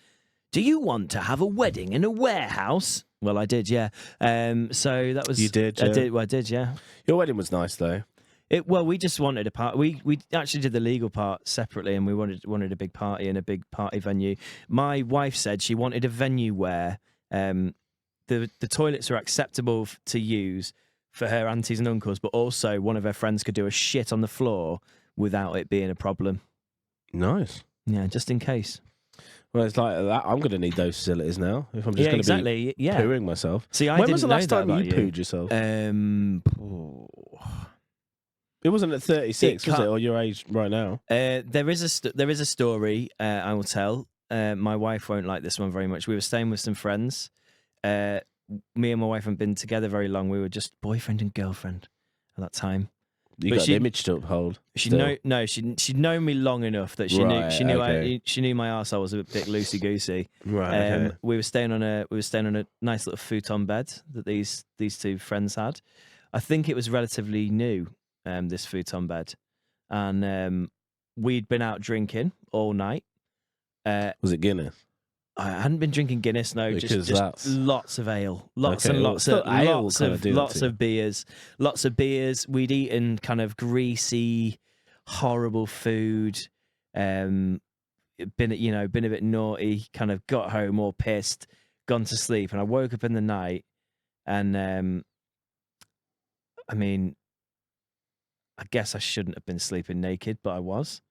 Do you want to have a wedding in a warehouse? Well, I did, yeah. So that was... You did, yeah. I did, yeah. Your wedding was nice though. We just wanted a part. We actually did the legal part separately, and we wanted a big party in a big party venue. My wife said she wanted a venue where the toilets are acceptable to use for her aunties and uncles, but also one of her friends could do a shit on the floor without it being a problem. Nice. Yeah, just in case. Well, it's like that. I'm going to need those facilities now if I'm just going to be pooing myself. See, when was the last time you pooed yourself? It wasn't at 36, was it, or your age right now? There is a story I will tell. My wife won't like this one very much. We were staying with some friends. Me and my wife haven't been together very long. We were just boyfriend and girlfriend at that time. You got an image to uphold. She'd known me long enough that she knew my arsehole was a bit loosey goosey. Right. Okay. We were staying on a nice little futon bed that these two friends had. I think it was relatively new. This futon bed, and we'd been out drinking all night. Was it Guinness? I hadn't been drinking Guinness, no, just lots of ale, lots of beers. We'd eaten kind of greasy, horrible food. Been a bit naughty. Kind of got home all pissed, gone to sleep, and I woke up in the night, and I guess I shouldn't have been sleeping naked, but I was.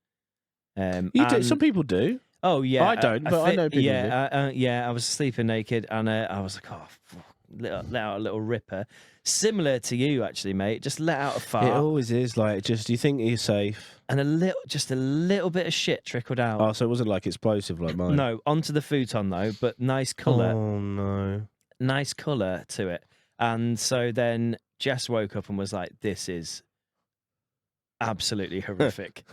Some people do. Oh yeah, I don't, but I know people do. I was sleeping naked, and I was like, oh, fuck. Let out a little ripper. Similar to you, actually, mate. Just let out a fart. It always is like, just, you think you're safe. And just a little bit of shit trickled out. Oh, so it wasn't like explosive like mine? No, onto the futon, though, but nice colour. Oh, no. Nice colour to it. And so then Jess woke up and was like, this is absolutely horrific,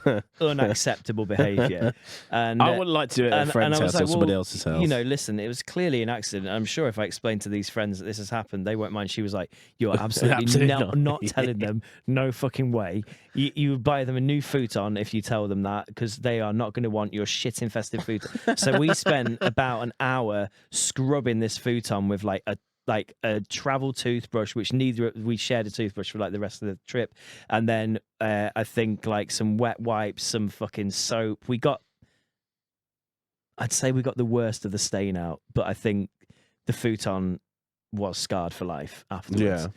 unacceptable behaviour. And I wouldn't like to do it at a friend's house or somebody else's house. You know, listen, it was clearly an accident. I'm sure if I explain to these friends that this has happened, they won't mind. She was like, you're absolutely not telling them. No fucking way. You buy them a new futon if you tell them that, because they are not going to want your shit-infested futon. So we spent about an hour scrubbing this futon with like a travel toothbrush, which we shared a toothbrush for like the rest of the trip, and then I think like some wet wipes, some fucking soap. I'd say we got the worst of the stain out, but I think the futon was scarred for life afterwards.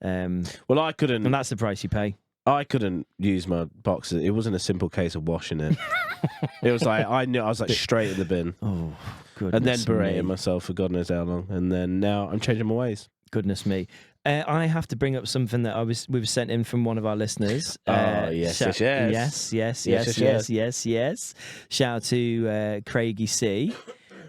Yeah. Well, I couldn't, and that's the price you pay. I couldn't use my boxes. It wasn't a simple case of washing it. It was like I knew I was like straight in the bin. Oh, goodness. And then berating myself for God knows how long. And then now I'm changing my ways. Goodness me. I have to bring up something that we were sent in from one of our listeners. Yes. Shout out to Craigie C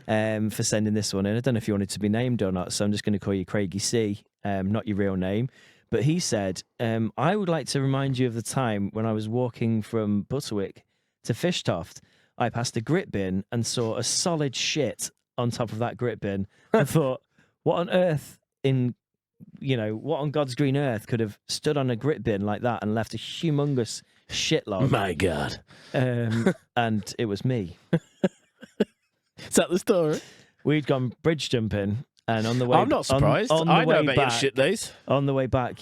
for sending this one in. I don't know if you wanted to be named or not, so I'm just going to call you Craigie C, not your real name. But he said, I would like to remind you of the time when I was walking from Butterwick to Fishtoft. I passed a grit bin and saw a solid shit on top of that grit bin. I thought, what on earth what on God's green earth could have stood on a grit bin like that and left a humongous shitload? My God. And it was me. Is that the story? We'd gone bridge jumping, and on the way... I'm not surprised. I know about your shit days. On the way back,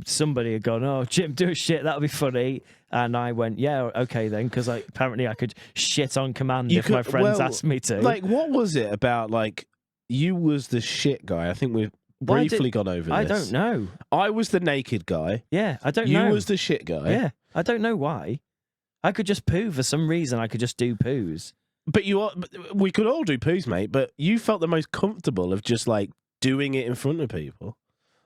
somebody had gone, oh, Jim, do a shit, that'll be funny. And I went, yeah, okay then, because apparently I could shit on command if my friends asked me to. Like, what was it about, like, you was the shit guy? I think we've briefly gone over this. I don't know. I was the naked guy. Yeah, I don't know. You was the shit guy. Yeah, I don't know why. I could just poo for some reason. I could just do poos. But we could all do poos, mate, but you felt the most comfortable of just, like, doing it in front of people.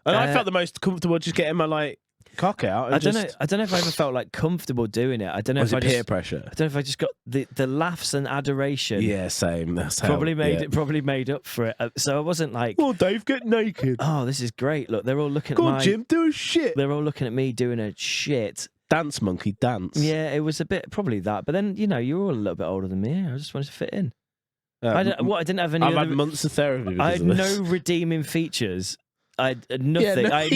And I felt the most comfortable just getting my, like, cock out. I don't know if I ever felt like comfortable doing it. I don't know if peer pressure. I don't know if I just got the laughs and adoration. Yeah, same. That's probably made up for it. So I wasn't like, oh, Dave, get naked. Oh, this is great. Look, they're all looking Go at on, Jim, do a shit. They're all looking at me doing a shit. Dance, monkey, dance. Yeah, it was a bit probably that. But then you're all a little bit older than me. I just wanted to fit in. I didn't have any. I've had months of therapy. I had no redeeming features. I had nothing. I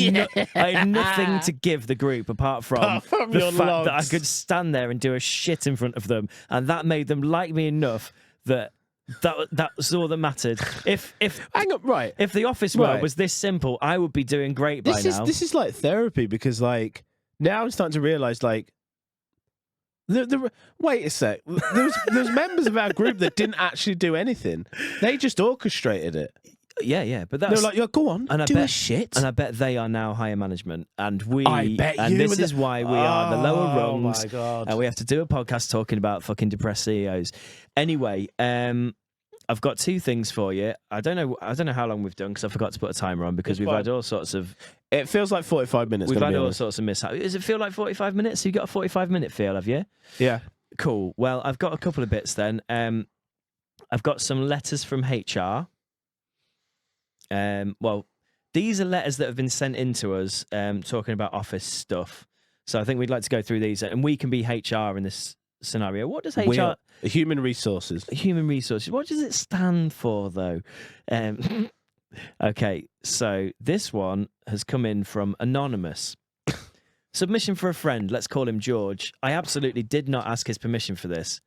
had nothing to give the group apart from the fact that I could stand there and do a shit in front of them, and that made them like me enough that was all that mattered. If hang on, right? If the office work was this simple, I would be doing great by now. This is like therapy, because like now I'm starting to realise like. Wait a sec. There's members of our group that didn't actually do anything. They just orchestrated it. Yeah, but that's... They're like, yeah, go on, do a shit. And I bet they are now higher management. And this is why we are the lower rungs. Oh, my God. And we have to do a podcast talking about fucking depressed CEOs. Anyway, I've got two things for you. I don't know how long we've done, because I forgot to put a timer on, because we've had all sorts of... It feels like 45 minutes. We've had all sorts of mishaps. Does it feel like 45 minutes? So you got a 45-minute feel, have you? Yeah. Cool. Well, I've got a couple of bits then. I've got some letters from HR. Well, these are letters that have been sent in to us talking about office stuff. So I think we'd like to go through these, and we can be HR in this scenario. What does HR... Human resources. Human resources. What does it stand for, though? Okay, so this one has come in from Anonymous. Submission for a friend. Let's call him George. I absolutely did not ask his permission for this.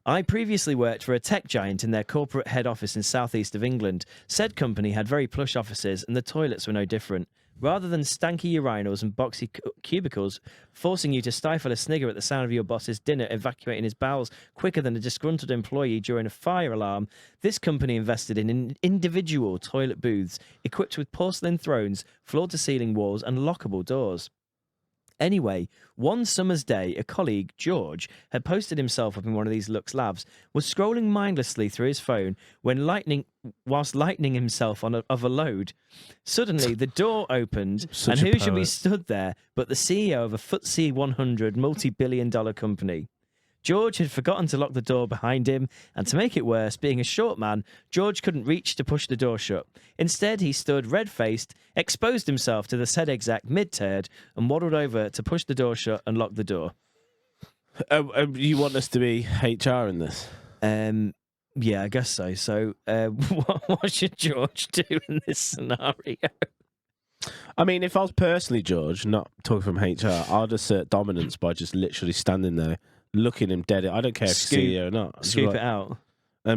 I previously worked for a tech giant in their corporate head office in southeast of England. Said company had very plush offices, and the toilets were no different. Rather than stanky urinals and boxy cubicles, forcing you to stifle a snigger at the sound of your boss's dinner evacuating his bowels quicker than a disgruntled employee during a fire alarm, this company invested in individual toilet booths equipped with porcelain thrones, floor-to-ceiling walls, and lockable doors. Anyway, one summer's day, a colleague, George, had posted himself up in one of these Lux Labs, was scrolling mindlessly through his phone whilst lightening himself of a load. Suddenly, the door opened, and who should be stood there but the CEO of a FTSE 100 multi-billion-dollar company. George had forgotten to lock the door behind him, and to make it worse, being a short man, George couldn't reach to push the door shut. Instead, he stood red-faced, exposed himself to the said exec mid-turd, and waddled over to push the door shut and lock the door. You want us to be HR in this? Yeah, I guess so. So, what should George do in this scenario? I mean, if I was personally George, not talking from HR, I'd assert dominance by just literally standing there, looking him dead. I don't care if he's CEO or not. Scoop it out.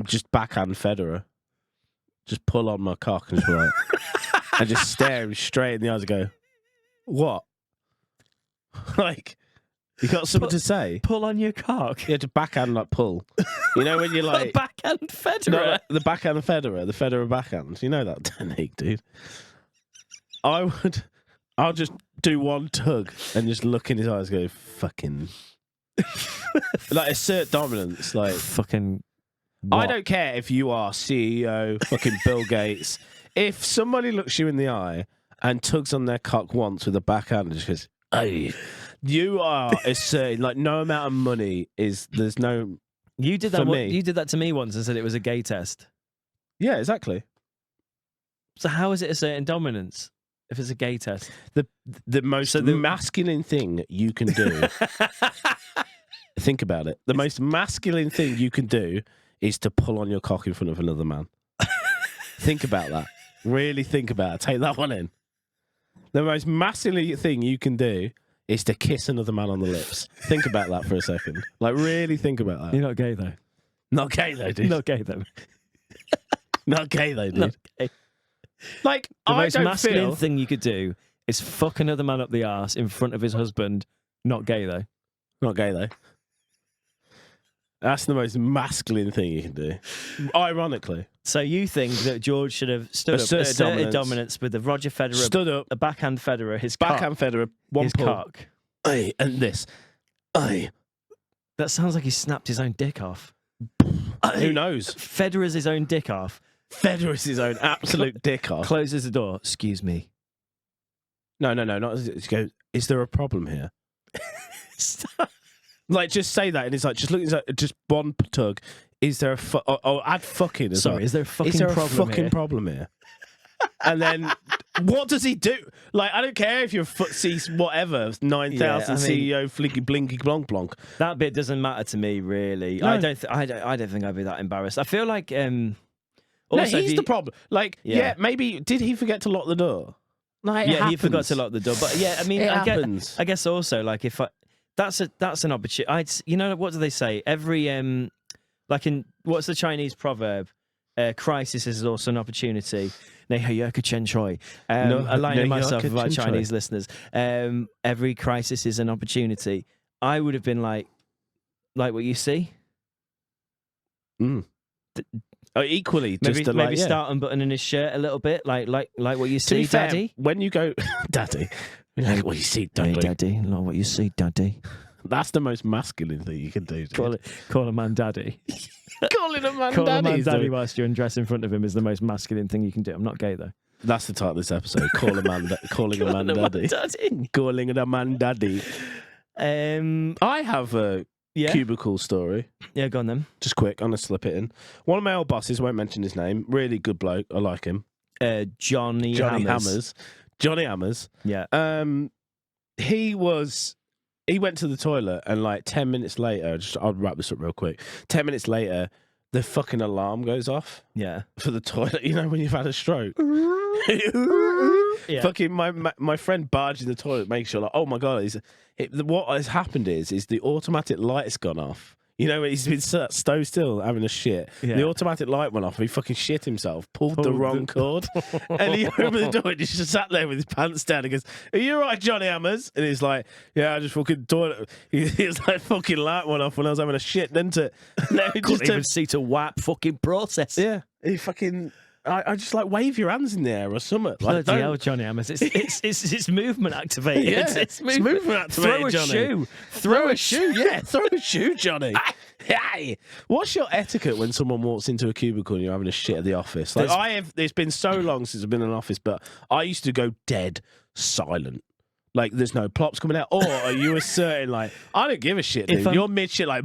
Just backhand Federer. Just pull on my cock and just like, and just stare him straight in the eyes and go, "What? Like, you got something to say? Pull on your cock. Yeah, to backhand like pull. You know when you're like backhand Federer. No, the backhand Federer, the Federer backhand. You know that technique, dude. I'll just do one tug and just look in his eyes and go, fucking... like, assert dominance. Like, fucking... What? I don't care if you are CEO, fucking Bill Gates. If somebody looks you in the eye and tugs on their cock once with a backhand and just goes, hey, you are asserting, like, no amount of money is... There's no... You did that. For me. You did that to me once and said it was a gay test. Yeah, exactly. So how is it asserting dominance if it's a gay test? The most masculine thing you can do. Think about it. The most masculine thing you can do is to pull on your cock in front of another man. Think about that. Really think about it. Take that one in. The most masculine thing you can do is to kiss another man on the lips. Think about that for a second. Like, really think about that. You're not gay, though. Not gay, though, dude. Not gay, though. Not gay, though, dude. Not gay. Like, the I most don't masculine feel... thing you could do is fuck another man up the arse in front of his husband. Not gay, though. Not gay, though. That's the most masculine thing you can do. Ironically. So you think that George should have asserted dominance with the Roger Federer, stood up, a backhand Federer, his backhand cock, Federer, one his pull. cock. Aye, and this. Aye. That sounds like he snapped his own dick off. Who knows? Federer's his own dick off. Federer's his own absolute dick off. Closes the door. Excuse me. No. Not. Go. Is there a problem here? Stop. Like, just say that, and it's like, just look, just one tug. Is there a add fucking as well. Is there a fucking is there problem a fucking here? problem here? And then, what does he do? Like, I don't care if you're FTSE whatever 9,000 CEO flinky blinky blonk blonk. That bit doesn't matter to me, really. No. I don't think I'd be that embarrassed. I feel like also No, he's the problem. Like, yeah, maybe did he forget to lock the door? Like, yeah, he forgot to lock the door. But yeah, I mean, I guess also like if that's an opportunity. You know, what do they say? Every like in what's the Chinese proverb? Crisis is also an opportunity. Aligning myself with our Chinese listeners. Every crisis is an opportunity. I would have been like what you see. Equally, maybe, just to maybe start unbuttoning his shirt a little bit, like what you see, fair, Daddy. When you go, Daddy, like what you see, Daddy. Hey, Daddy, like what you see, Daddy. That's the most masculine thing you can do. Dude. Call a man Daddy. Calling a man Call Daddy. a man Daddy whilst you're undressed in front of him is the most masculine thing you can do. I'm not gay though. That's the title of this episode. Calling a man Daddy. Calling a man Daddy. I have a cubicle story. Yeah, go on then. Just quick, I'm gonna slip it in. One of my old bosses, won't mention his name. Really good bloke. I like him. Johnny Hammers. Johnny Hammers. Yeah. He went to the toilet and like 10 minutes later, I'll wrap this up real quick. 10 minutes later, the fucking alarm goes off. Yeah. For the toilet, you know, when you've had a stroke. Yeah. Fucking my friend barged in the toilet, making sure like, oh my God, what has happened is the automatic light's gone off. You know, he's been stove still having a shit. Yeah. The automatic light went off and he fucking shit himself, pulled the wrong cord. And he opened the door and he just sat there with his pants down and goes, are you all right, Johnny Hammers? And he's like, yeah, I just fucking toilet. He was like, fucking light went off when I was having a shit, didn't it? No, he couldn't even see to wipe fucking process. Yeah, he fucking... I just like wave your hands in the air or something. Like, Bloody hell, Johnny Hammers. It's movement activated. Yeah, it's movement activated, Throw a Johnny. shoe. Throw a shoe, yeah. Throw a shoe, Johnny. Hey, what's your etiquette when someone walks into a cubicle and you're having a shit at the office? Like it's been so long since I've been in an office, but I used to go dead silent. Like, there's no plops coming out. Or are you asserting, like, I don't give a shit, dude. You're mid shit, like,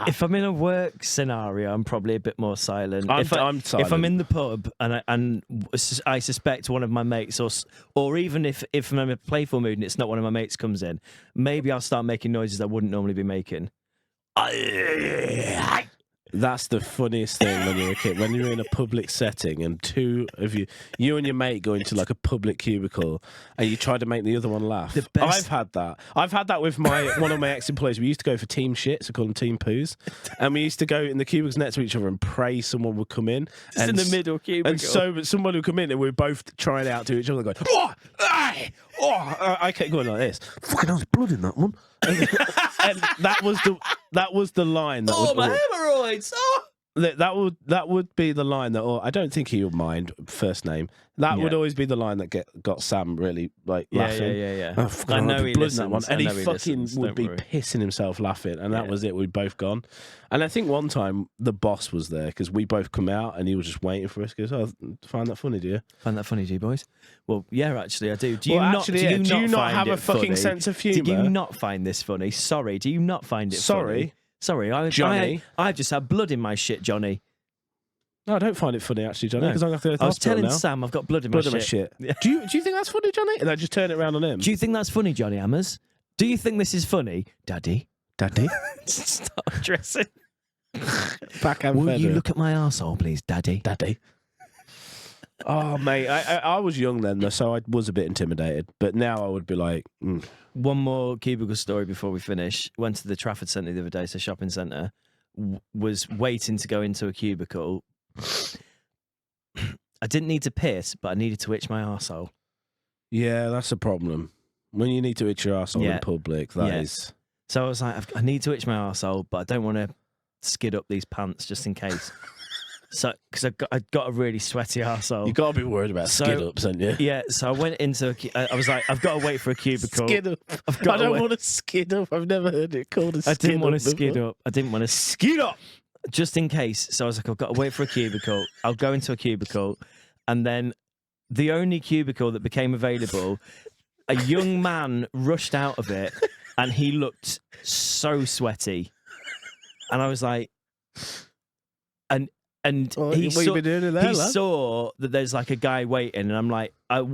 if I'm in a work scenario, I'm probably a bit more silent. I'm silent. silent. If I'm in the pub and I suspect one of my mates, or even if I'm in a playful mood and it's not one of my mates comes in, maybe I'll start making noises I wouldn't normally be making. That's the funniest thing when you're a kid. When you're in a public setting and two of you and your mate go into like a public cubicle and you try to make the other one laugh. I've had that. I've had that with one of my ex-employees. We used to go for team shits, we call them team poos. And we used to go in the cubicles next to each other and pray someone would come in. Just in the middle cubicle. And so someone would come in and we were both trying out to each other going, I kept going like this. Fucking hell, there's blood in that one. And that was the line that my hemorrhoids. That would be the line that, I don't think he would mind first name. That would always be the line that got Sam really like laughing. Yeah. Oh, I know he blood in that one, and he fucking would be worry. pissing himself laughing, and that was it. We'd both gone, and I think one time the boss was there because we both come out, and he was just waiting for us. He goes, "Oh, find that funny, do you? Find that funny, do you boys?" Well, yeah, actually, I do. Do you not have a fucking sense of humour? Do you not find this funny? Sorry, do you not find it funny? Sorry, Johnny. I've just had blood in my shit, Johnny. No, I don't find it funny actually, Johnny, because I'm going to go to the I was hospital telling now. Sam I've got blood in Blood my in my shit. shit. Do you think that's funny, Johnny? And I just turn it around on him. Do you think that's funny, Johnny Hammers? Do you think this is funny, Daddy? Stop dressing. Will you look at my arsehole, please, Daddy? Oh, mate, I was young then, so I was a bit intimidated. But now I would be like... One more cubicle story before we finish. Went to the Trafford Centre the other day, so shopping centre. Was waiting to go into a cubicle. I didn't need to piss, but I needed to itch my arsehole. Yeah, that's a problem. When you need to itch your arsehole in public, that is... So I was like, I need to itch my arsehole, but I don't want to skid up these pants just in case. So, because I got a really sweaty arsehole. You got to be worried about skid ups, haven't you? Yeah, so I went into I was like, I've got to wait for a cubicle. Skid up. I don't want to skid up. I've never heard it called a skid up. I didn't want to skid up. I didn't want to skid up. Just in case. So I was like, I've got to wait for a cubicle. I'll go into a cubicle. And then the only cubicle that became available, a young man rushed out of it and he looked so sweaty. And I was like, he saw that there's like a guy waiting, and I'm like,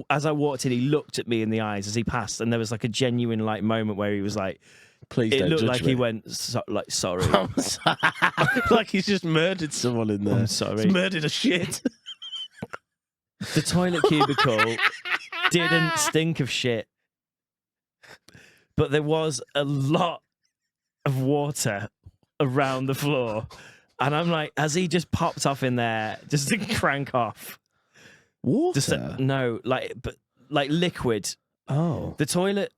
as I walked in, he looked at me in the eyes as he passed, and there was like a genuine like moment where he was like, "Please don't judge me." It looked like me. He went sorry, like he's just murdered someone in there. I'm sorry, he's murdered a shit. The toilet cubicle didn't stink of shit, but there was a lot of water around the floor. And I'm like, has he just popped off in there just to crank off? Water? No, like liquid. Oh, the toilet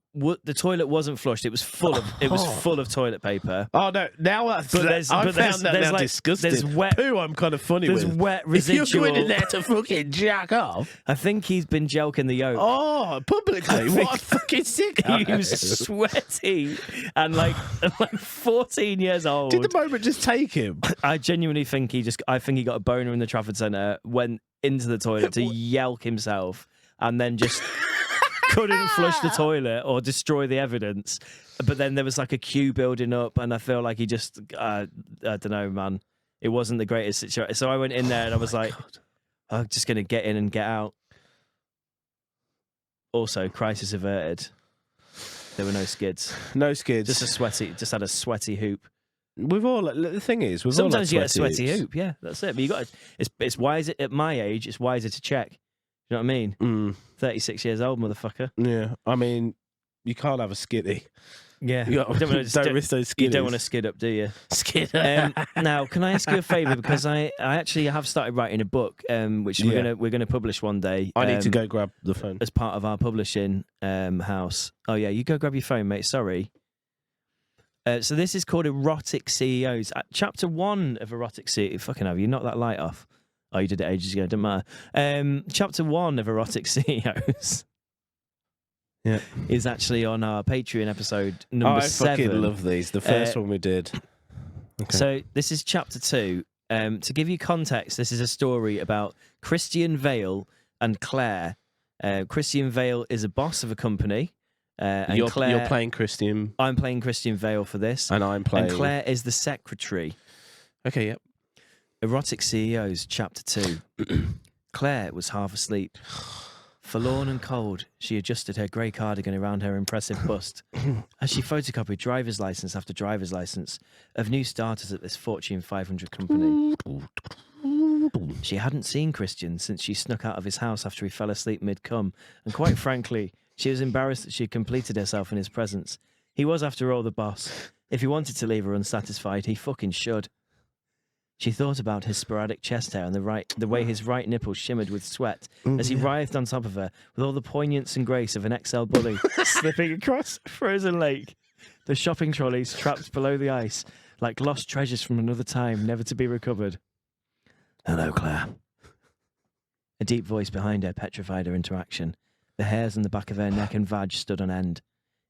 wasn't flushed. It was full of toilet paper. Oh no! Now I found that now disgusting. There's wet poo. I'm kind of funny there's with. Wet residual. If you're going in there to fucking jack off, I think he's been jelking the yolk. Oh, publicly? What a fucking sick! He was sweaty and like 14 years old. Did the moment just take him? I genuinely think he got a boner in the Trafford Centre, went into the toilet to yelk himself, and then just couldn't flush the toilet or destroy the evidence. But then there was like a queue building up, and I feel like he just, I don't know, man. It wasn't the greatest situation. So I went in there and I was like, I'm just going to get in and get out. Also, crisis averted. There were no skids. No skids. Just had a sweaty hoop. We've all, the thing is, sometimes all you get a sweaty hoops. hoop. Yeah, that's it. But you got it's wiser at my age. It's wiser to check. You know what I mean? 36 years old, motherfucker. Yeah, I mean, you can't have a skiddy. Yeah, don't risk those skiddies. You don't want to skid up, do you? Skid. Now, can I ask you a favour? Because I actually have started writing a book, which we're gonna publish one day. I need to go grab the phone as part of our publishing house. Oh yeah, you go grab your phone, mate. Sorry. So this is called Erotic CEOs. Chapter 1 of Erotic CEO. Fucking hell, you knocked that light off. Oh, you did it ages ago. Doesn't matter. Chapter 1 of Erotic CEOs. Yeah, is actually on our Patreon episode number 7. I fucking love these. The first one we did. Okay. So this is chapter 2. To give you context, this is a story about Christian Vale and Claire. Christian Vale is a boss of a company. And you're Claire, playing Christian. I'm playing Christian Vale for this. And I'm playing... And Claire is the secretary. Okay, yep. Erotic CEOs, chapter 2. Claire was half asleep. Forlorn and cold, she adjusted her grey cardigan around her impressive bust as she photocopied driver's license after driver's license of new starters at this Fortune 500 company. She hadn't seen Christian since she snuck out of his house after he fell asleep mid-cum, and quite frankly, she was embarrassed that she had completed herself in his presence. He was, after all, the boss. If he wanted to leave her unsatisfied, he fucking should. She thought about his sporadic chest hair and the way his right nipple shimmered with sweat as he writhed on top of her with all the poignance and grace of an XL bully slipping across a frozen lake. The shopping trolleys trapped below the ice like lost treasures from another time, never to be recovered. Hello, Claire. A deep voice behind her petrified her into action. The hairs on the back of her neck and vag stood on end.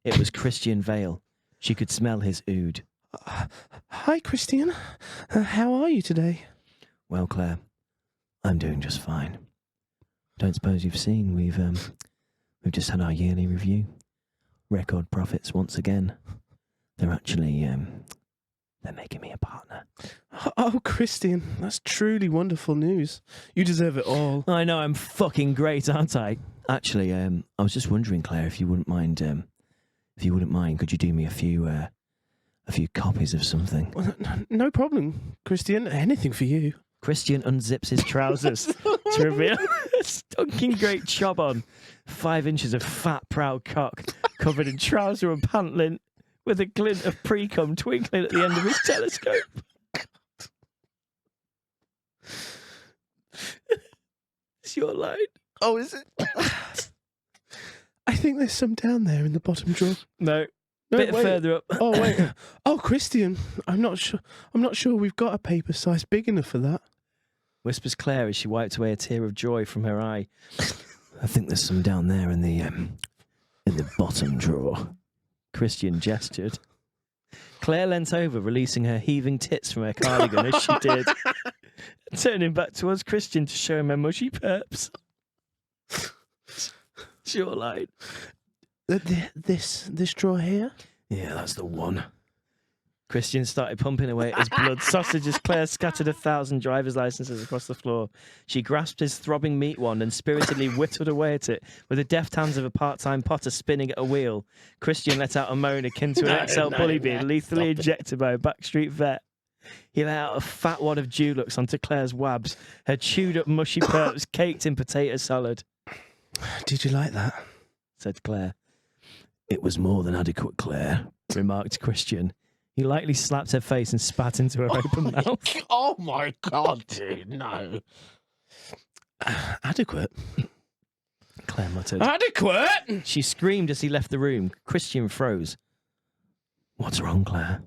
It was Christian Vale. She could smell his ood. Hi, Christian. How are you today? Well, Claire, I'm doing just fine. Don't suppose you've seen we've just had our yearly review. Record profits once again. They're actually they're making me a partner. Oh, Christian, that's truly wonderful news. You deserve it all. I know, I'm fucking great, aren't I? Actually, I was just wondering, Claire, if you wouldn't mind, could you do me a few copies of something? Well, no problem, Christian. Anything for you. Christian unzips his trousers to reveal a stunking great chob on. 5 inches of fat, proud cock covered in trouser and pant lint with a glint of pre-cum twinkling at the end of his telescope. It's your line. Oh, is it? I think there's some down there in the bottom drawer. No. No, Bit wait. further up. Oh, wait. Oh, Christian, I'm not sure we've got a paper size big enough for that. Whispers Claire as she wiped away a tear of joy from her eye. I think there's some down there in the bottom drawer. Christian gestured. Claire leant over, releasing her heaving tits from her cardigan as she did, turning back towards Christian to show him her mushy perps. Sure line. This drawer here? Yeah, that's the one. Christian started pumping away at his blood sausage as Claire scattered 1,000 driver's licenses across the floor. She grasped his throbbing meat wand and spiritedly whittled away at it with the deft hands of a part-time potter spinning at a wheel. Christian let out a moan akin to an XL bully being lethally injected by a backstreet vet. He let out a fat wad of Dulux onto Claire's wabs, her chewed-up mushy perps caked in potato salad. Did you like that? Said Claire. It was more than adequate, Claire, remarked Christian. He lightly slapped her face and spat into her open mouth. Oh my God, dude, no. Adequate? Claire muttered. Adequate? She screamed as he left the room. Christian froze. What's wrong, Claire?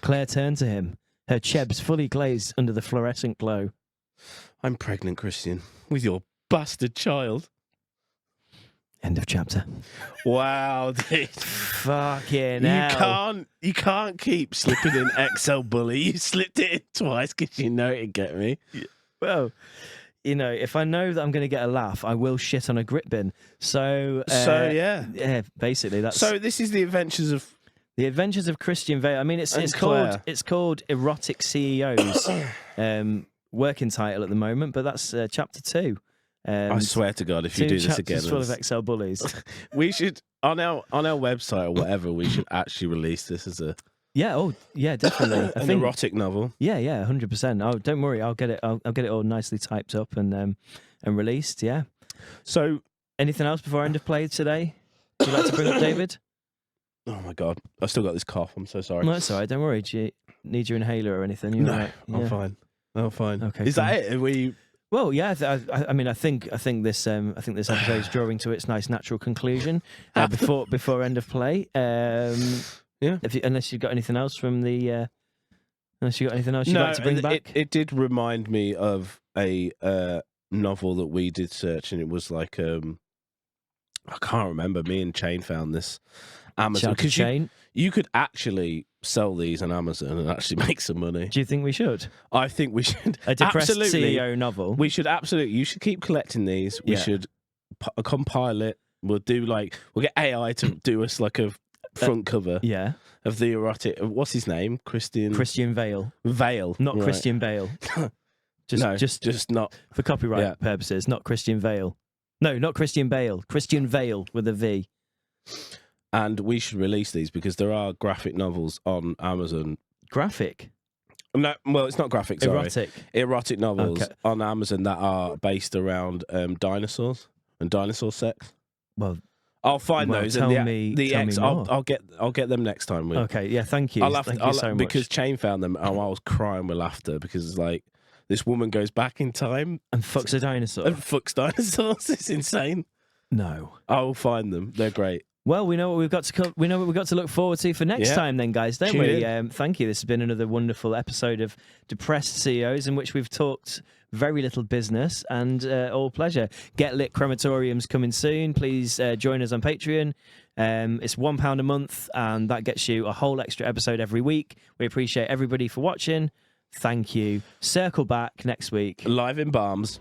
Claire turned to him, her chebs fully glazed under the fluorescent glow. I'm pregnant, Christian, with your bastard child. End of chapter. Wow, dude. Fucking hell. You can't keep slipping in XL bully. You slipped it in twice because you know it'd get me. Well, you know, if I know that I'm going to get a laugh, I will shit on a grit bin. So yeah, basically that's. So this is the Adventures of Christian Vale. I mean, it's called Erotic CEOs. Working title at the moment, but that's chapter 2. I swear to God, if you do this again, full of XL bullies. We should on our website or whatever. We should actually release this as a definitely an erotic novel. Yeah, 100%. Oh, don't worry, I'll get it all nicely typed up and released. Yeah. So, anything else before end of play today? Would you like to bring up, David? Oh my God, I've still got this cough. I'm so sorry. No, it's all right. Don't worry. Do you need your inhaler or anything? You're no, right. I'm fine. I'm fine. Okay. Is that it? Are we? Well, yeah. I mean, I think this episode is drawing to its nice natural conclusion before end of play. Yeah. Unless you've got anything else from the. Unless you got anything else you'd like to bring back. It did remind me of a novel that we did search, and it was like I can't remember. Me and Chain found this Amazon because you could actually sell these on Amazon and actually make some money. Do you think we should? I think we should. A depressed absolutely. CEO novel. We should absolutely. You should keep collecting these. We should compile it. We'll get AI to do us like a front cover. Yeah. Of the erotic. What's his name? Christian Vale. Vale, not right. Christian Bale. Just not for copyright purposes. Not Christian Vale. No, not Christian Bale. Christian Vale with a V. And we should release these because there are graphic novels on Amazon. Graphic? No, well, it's not graphic. Sorry. Erotic novels on Amazon that are based around dinosaurs and dinosaur sex. Well, I'll find those. Tell and me I'll get them next time. Okay, yeah, thank you. Thank you so much. Because Chain found them, and I was crying with laughter because it's like this woman goes back in time and fucks a dinosaur. And fucks dinosaurs. It's insane. No, I'll find them. They're great. Well, we know what we've got to look forward to for next time, then, guys, don't we? Thank you. This has been another wonderful episode of Depressed CEOs, in which we've talked very little business and all pleasure. Get Lit Crematorium's coming soon. Please join us on Patreon. It's £1 a month, and that gets you a whole extra episode every week. We appreciate everybody for watching. Thank you. Circle back next week. Live in Barms.